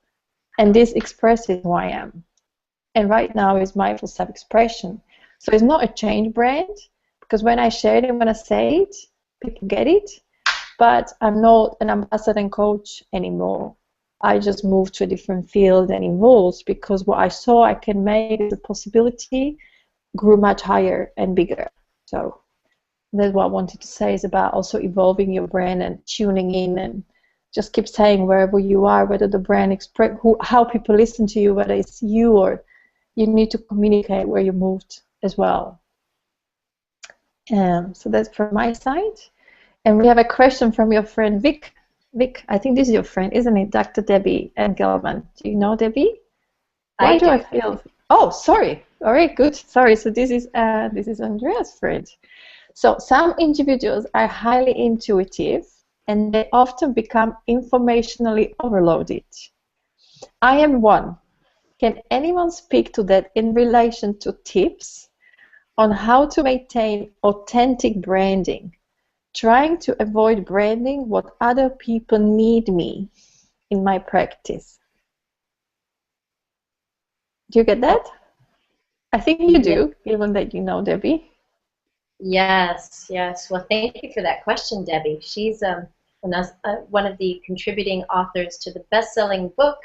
And this expresses who I am. And right now is mindful self-expression. So it's not a change brand, because when I share it, when I say it, people get it. But I'm not an ambassador and coach anymore. I just moved to a different field and evolved because what I saw I can make as a possibility grew much higher and bigger. So that's what I wanted to say, is about also evolving your brand and tuning in and just keep saying wherever you are, whether the brand how people listen to you, whether it's you or you need to communicate where you moved as well. So that's from my side. And we have a question from your friend Vic. Vic, I think this is your friend, isn't it? Dr. Debbie Engelman. Do you know Debbie? Why do I feel? Oh, sorry. All right, good. Sorry. So this is Andrea's friend. So some individuals are highly intuitive, and they often become informationally overloaded. I am one. Can anyone speak to that in relation to tips on how to maintain authentic branding? Trying to avoid branding what other people need me in my practice. Do you get that? I think you do, given that you know Debbie. Yes, yes. Well, thank you for that question, Debbie. She's one of the contributing authors to the best-selling book,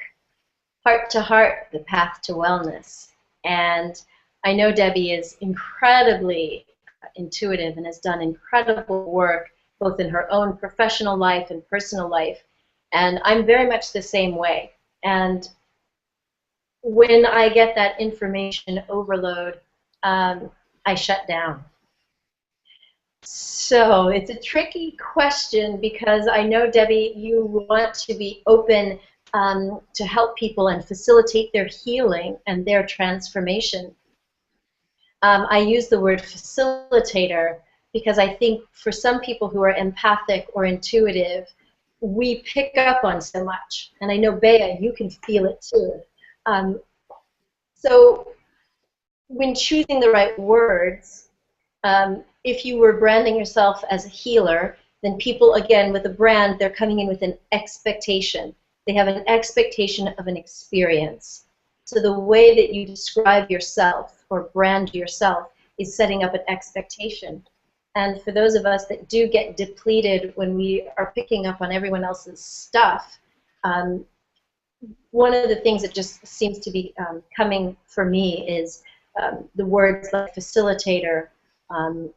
Heart to Heart, The Path to Wellness. And I know Debbie is incredibly intuitive and has done incredible work both in her own professional life and personal life. And I'm very much the same way. And when I get that information overload, I shut down. So it's a tricky question because I know, Debbie, you want to be open to help people and facilitate their healing and their transformation. I use the word facilitator because I think for some people who are empathic or intuitive, we pick up on so much. And I know, Bea, you can feel it too. So when choosing the right words, if you were branding yourself as a healer, then people, again, with a brand, they're coming in with an expectation. They have an expectation of an experience. So the way that you describe yourself or brand yourself is setting up an expectation. And for those of us that do get depleted when we are picking up on everyone else's stuff, one of the things that just seems to be coming for me is the words like facilitator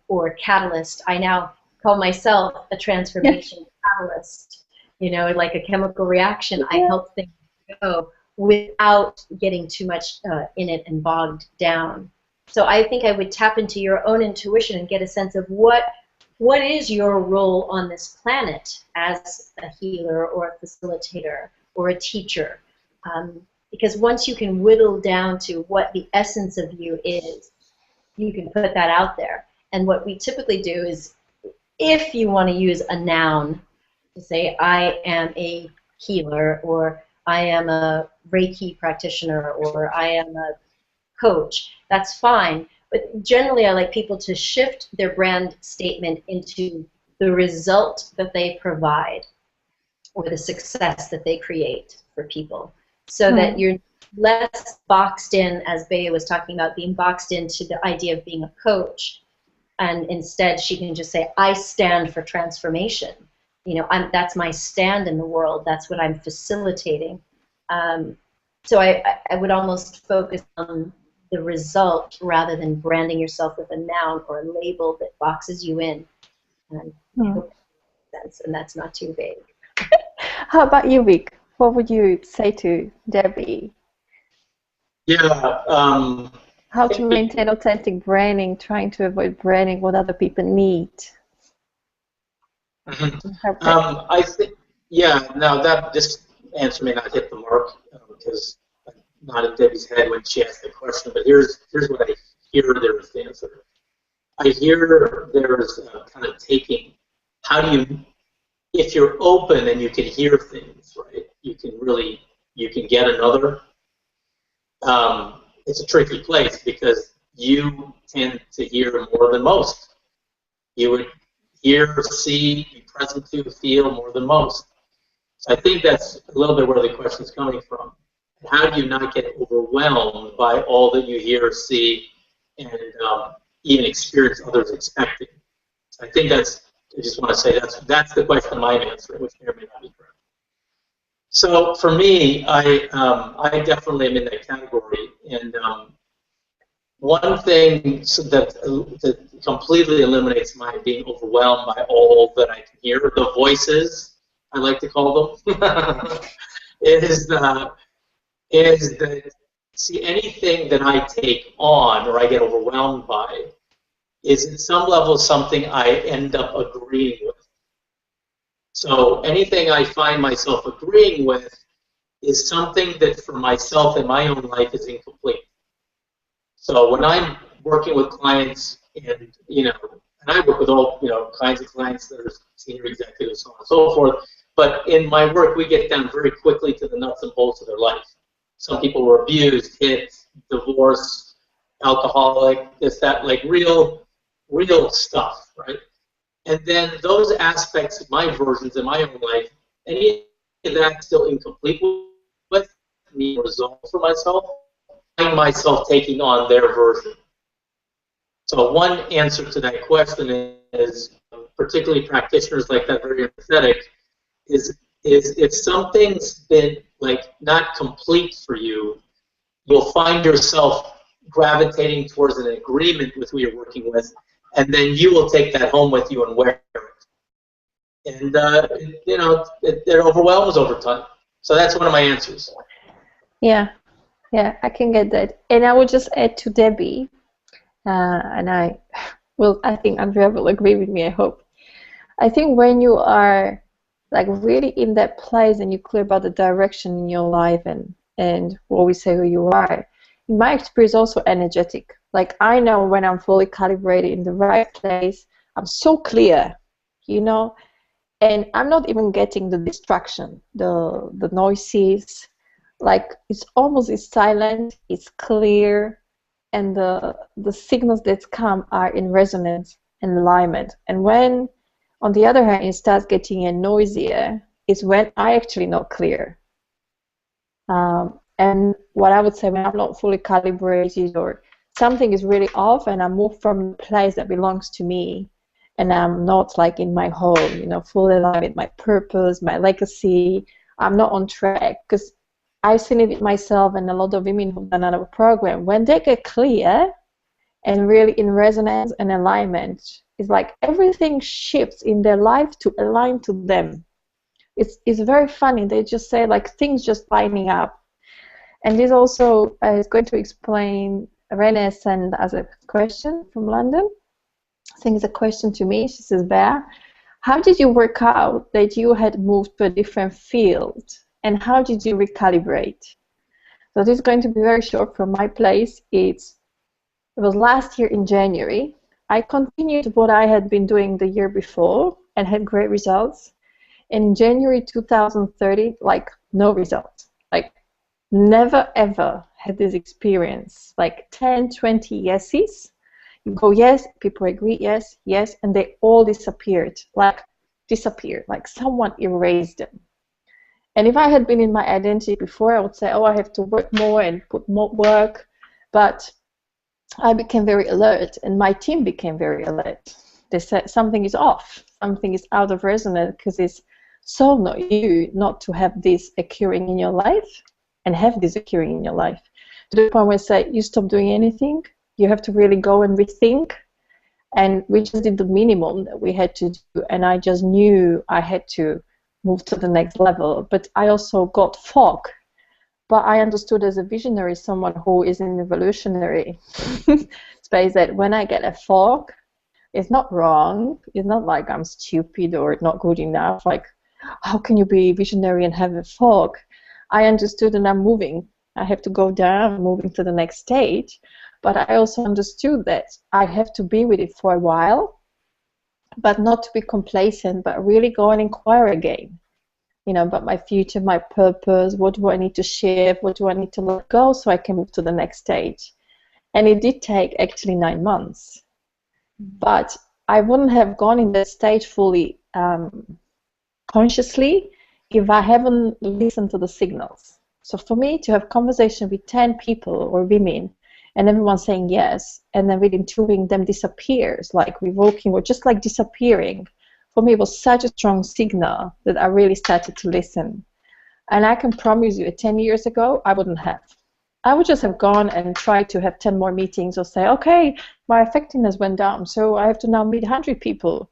or catalyst. I now call myself a transformation catalyst. You know, like a chemical reaction, I help things go without getting too much in it and bogged down. So I think I would tap into your own intuition and get a sense of what is your role on this planet as a healer or a facilitator or a teacher. Because once you can whittle down to what the essence of you is, you can put that out there. And what we typically do is, if you want to use a noun to say, I am a healer, or I am a Reiki practitioner, or I am a coach, that's fine. But generally, I like people to shift their brand statement into the result that they provide. or the success that they create for people, so that you're less boxed in, as Bea was talking about, being boxed into the idea of being a coach, and instead she can just say, I stand for transformation. You know, that's my stand in the world. That's what I'm facilitating. So I would almost focus on the result rather than branding yourself with a noun or a label that boxes you in. And I hope that makes sense, and that's not too vague. How about you, Vic? What would you say to Debbie? Yeah. How to maintain authentic branding, trying to avoid branding what other people need. I think, yeah, now that this answer may not hit the mark because I'm not in Debbie's head when she asked the question, but here's what I hear there's the answer. I hear there's kind of taking, how do you, if you're open and you can hear things, right, you can get another. It's a tricky place because you tend to hear more than most. You would hear, see, be present to, feel more than most. So I think that's a little bit where the question is coming from. How do you not get overwhelmed by all that you hear, see, and even experience others expecting? So I think that's, I just want to say that's the question I'm answering, which may or may not be correct. So for me, I definitely am in that category, and one thing that completely eliminates my being overwhelmed by all that I can hear, the voices, I like to call them, is that, see, anything that I take on or I get overwhelmed by is at some level something I end up agreeing with. So anything I find myself agreeing with is something that for myself in my own life is incomplete. So when I'm working with clients, and I work with all kinds of clients that are senior executives, so on and so forth. But in my work, we get down very quickly to the nuts and bolts of their life. Some people were abused, hit, divorced, alcoholic, this, that, like real stuff, right? And then those aspects of my versions in my own life, any of that still incomplete with me resolve for myself, find myself taking on their version. So one answer to that question is, particularly practitioners like that, very empathetic, is if something's been like not complete for you, you'll find yourself gravitating towards an agreement with who you're working with, and then you will take that home with you and wear it. And it overwhelms over time. So that's one of my answers. Yeah, I can get that. And I would just add to Debbie, and I think Andrea will agree with me, I hope. I think when you are like really in that place and you're clear about the direction in your life and what we say who you are, in my experience also energetic. Like I know when I'm fully calibrated in the right place, I'm so clear, and I'm not even getting the distraction, the noises. Like it's silent, it's clear, and the signals that come are in resonance and alignment. And when, on the other hand, it starts getting noisier, is when I actually not clear. And what I would say when I'm not fully calibrated or something is really off and I move from the place that belongs to me and I'm not like in my home, fully aligned with my purpose, my legacy, I'm not on track. Because I've seen it with myself and a lot of women who've done our program. When they get clear and really in resonance and alignment, it's like everything shifts in their life to align to them. It's very funny. They just say like things just lining up. And this also is going to explain, Renee sent as a question from London. I think it's a question to me. She says, Bea, how did you work out that you had moved to a different field? And how did you recalibrate? So this is going to be very short from my place. It was last year in January. I continued what I had been doing the year before and had great results. In January 2030, like no results. Like never ever had this experience. Like 10, 20 yeses. You go yes, people agree, yes, and they all disappeared. Like someone erased them. And if I had been in my identity before, I would say, oh, I have to work more and put more work. But I became very alert, and my team became very alert. They said something is off, something is out of resonance, because it's so not you not to have this occurring in your life and have this occurring in your life. To the point where I say, you stop doing anything, you have to really go and rethink. And we just did the minimum that we had to do, and I just knew I had to move to the next level. But I also got fog. But I understood as a visionary, someone who is in evolutionary space, that when I get a fog, it's not wrong. It's not like I'm stupid or not good enough. Like, how can you be visionary and have a fog? I understood, and I'm moving. I have to go down, moving to the next stage. But I also understood that I have to be with it for a while, but not to be complacent, but really go and inquire again, you know, about my future, my purpose, what do I need to share, what do I need to let go so I can move to the next stage. And it did take actually 9 months. But I wouldn't have gone in that stage fully consciously if I haven't listened to the signals. So for me to have conversation with 10 people or women, and everyone saying yes, and then within 2 weeks them disappears, like revoking or just like disappearing, for me it was such a strong signal that I really started to listen. And I can promise you, 10 years ago, I wouldn't have. I would just have gone and tried to have 10 more meetings or say, okay, my effectiveness went down, so I have to now meet 100 people.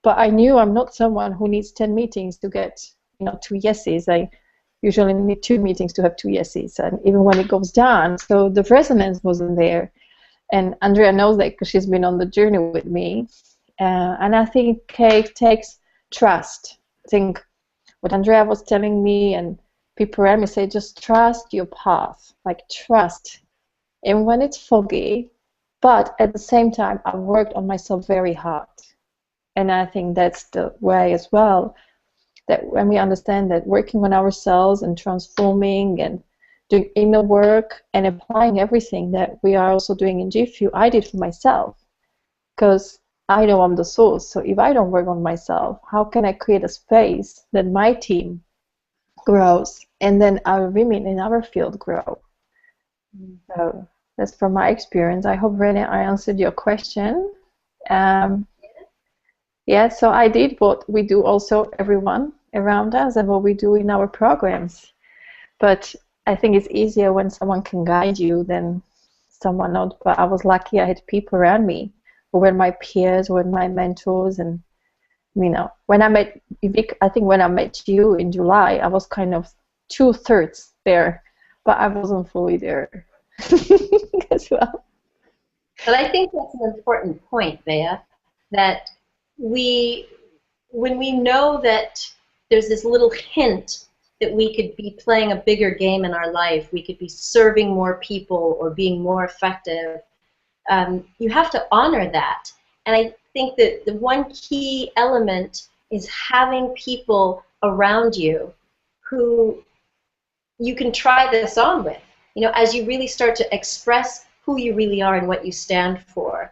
But I knew I'm not someone who needs 10 meetings to get, you know, 2 yeses. I usually need 2 meetings to have 2 yeses, and even when it goes down, so the resonance wasn't there. And Andrea knows that because she's been on the journey with me. And I think it takes trust. I think what Andrea was telling me and people around me say, just trust your path, like trust. And when it's foggy, but at the same time, I've worked on myself very hard. And I think that's the way as well, that when we understand that working on ourselves and transforming and doing inner work and applying everything that we are also doing in GIFEW, I did for myself. Because I know I'm the source, so if I don't work on myself, how can I create a space that my team grows and then our women in our field grow? So that's from my experience. I hope, Renee, I answered your question. Yeah, so I did what we do also, everyone around us, and what we do in our programs. But I think it's easier when someone can guide you than someone not. But I was lucky I had people around me who were my peers, who were my mentors. And, you know, when I met Vic, I think when I met you in July, I was kind of 2/3 there, but I wasn't fully there as well. But I think that's an important point, Bea, that when we know that there's this little hint that we could be playing a bigger game in our life, we could be serving more people or being more effective, you have to honor that. And I think that the one key element is having people around you who you can try this on with. You know, as you really start to express who you really are and what you stand for.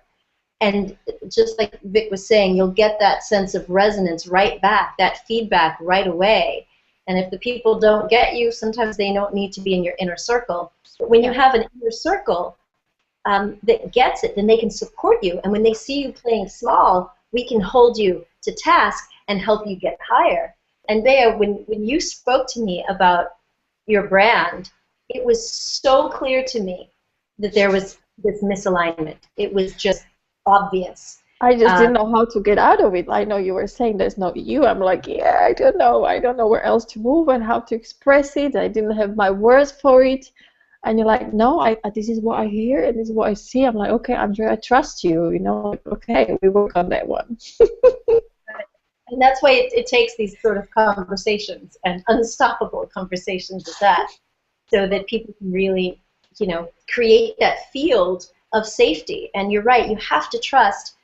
And just like Vic was saying, you'll get that sense of resonance right back, that feedback right away. And if the people don't get you, sometimes they don't need to be in your inner circle. But when you have an inner circle that gets it, then they can support you. And when they see you playing small, we can hold you to task and help you get higher. And Bea, when you spoke to me about your brand, it was so clear to me that there was this misalignment. It was just obvious. I just didn't know how to get out of it. I know you were saying there's no you. I'm like, yeah, I don't know where else to move and how to express it. I didn't have my words for it. And you're like, no, this is what I hear and this is what I see. I'm like, okay, Andrea, I trust you. You know, okay, we work on that one. And that's why it takes these sort of conversations, and unstoppable conversations at that, so that people can really, you know, create that field of safety. And you're right, you have to trust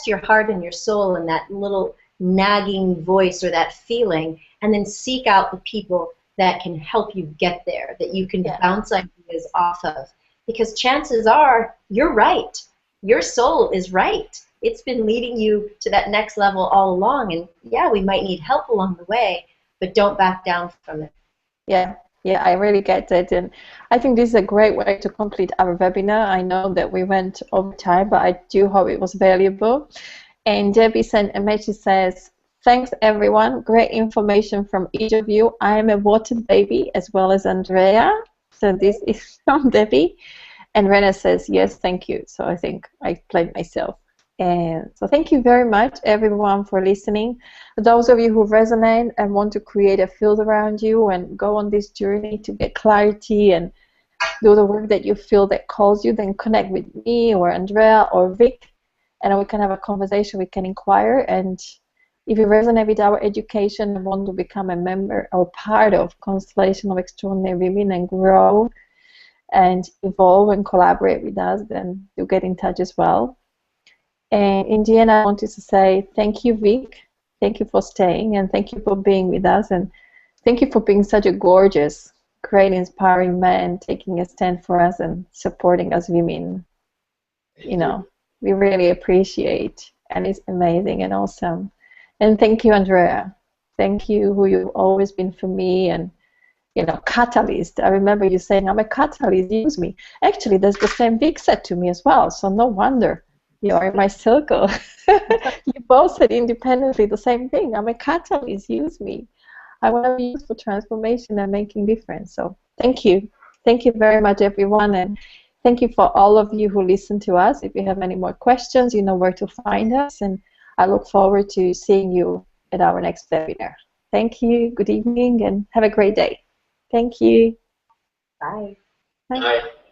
your heart and your soul and that little nagging voice or that feeling, and then seek out the people that can help you get there, that you can bounce ideas off of. Because chances are, you're right. Your soul is right. It's been leading you to that next level all along, and yeah, we might need help along the way, but don't back down from it. Yeah, yeah, I really get it. And I think this is a great way to complete our webinar. I know that we went over time, but I do hope it was valuable. And Debbie sent a message, says, thanks everyone, great information from each of you. I am a water baby as well as Andrea. So this is from Debbie. And Rena says, yes, thank you. So I think I played myself. And so thank you very much, everyone, for listening. Those of you who resonate and want to create a field around you and go on this journey to get clarity and do the work that you feel that calls you, then connect with me or Andrea or Vic, and we can have a conversation, we can inquire. And if you resonate with our education and want to become a member or part of Constellation of Extraordinary Women and grow and evolve and collaborate with us, then do get in touch as well. And in the end, I wanted to say thank you, Vic. Thank you for staying, and thank you for being with us, and thank you for being such a gorgeous, great, inspiring man, taking a stand for us and supporting us women. You know, we really appreciate, and it's amazing and awesome. And thank you, Andrea. Thank you, who you've always been for me, and you know, catalyst. I remember you saying, I'm a catalyst, use me. Actually, that's the same Vic said to me as well, so no wonder you are in my circle. You both said independently the same thing. I'm a catalyst, use me. I want to be used for transformation and making difference. So thank you. Thank you very much, everyone, and thank you for all of you who listen to us. If you have any more questions, you know where to find us, and I look forward to seeing you at our next webinar. Thank you, good evening, and have a great day. Thank you. Bye. Bye. Bye.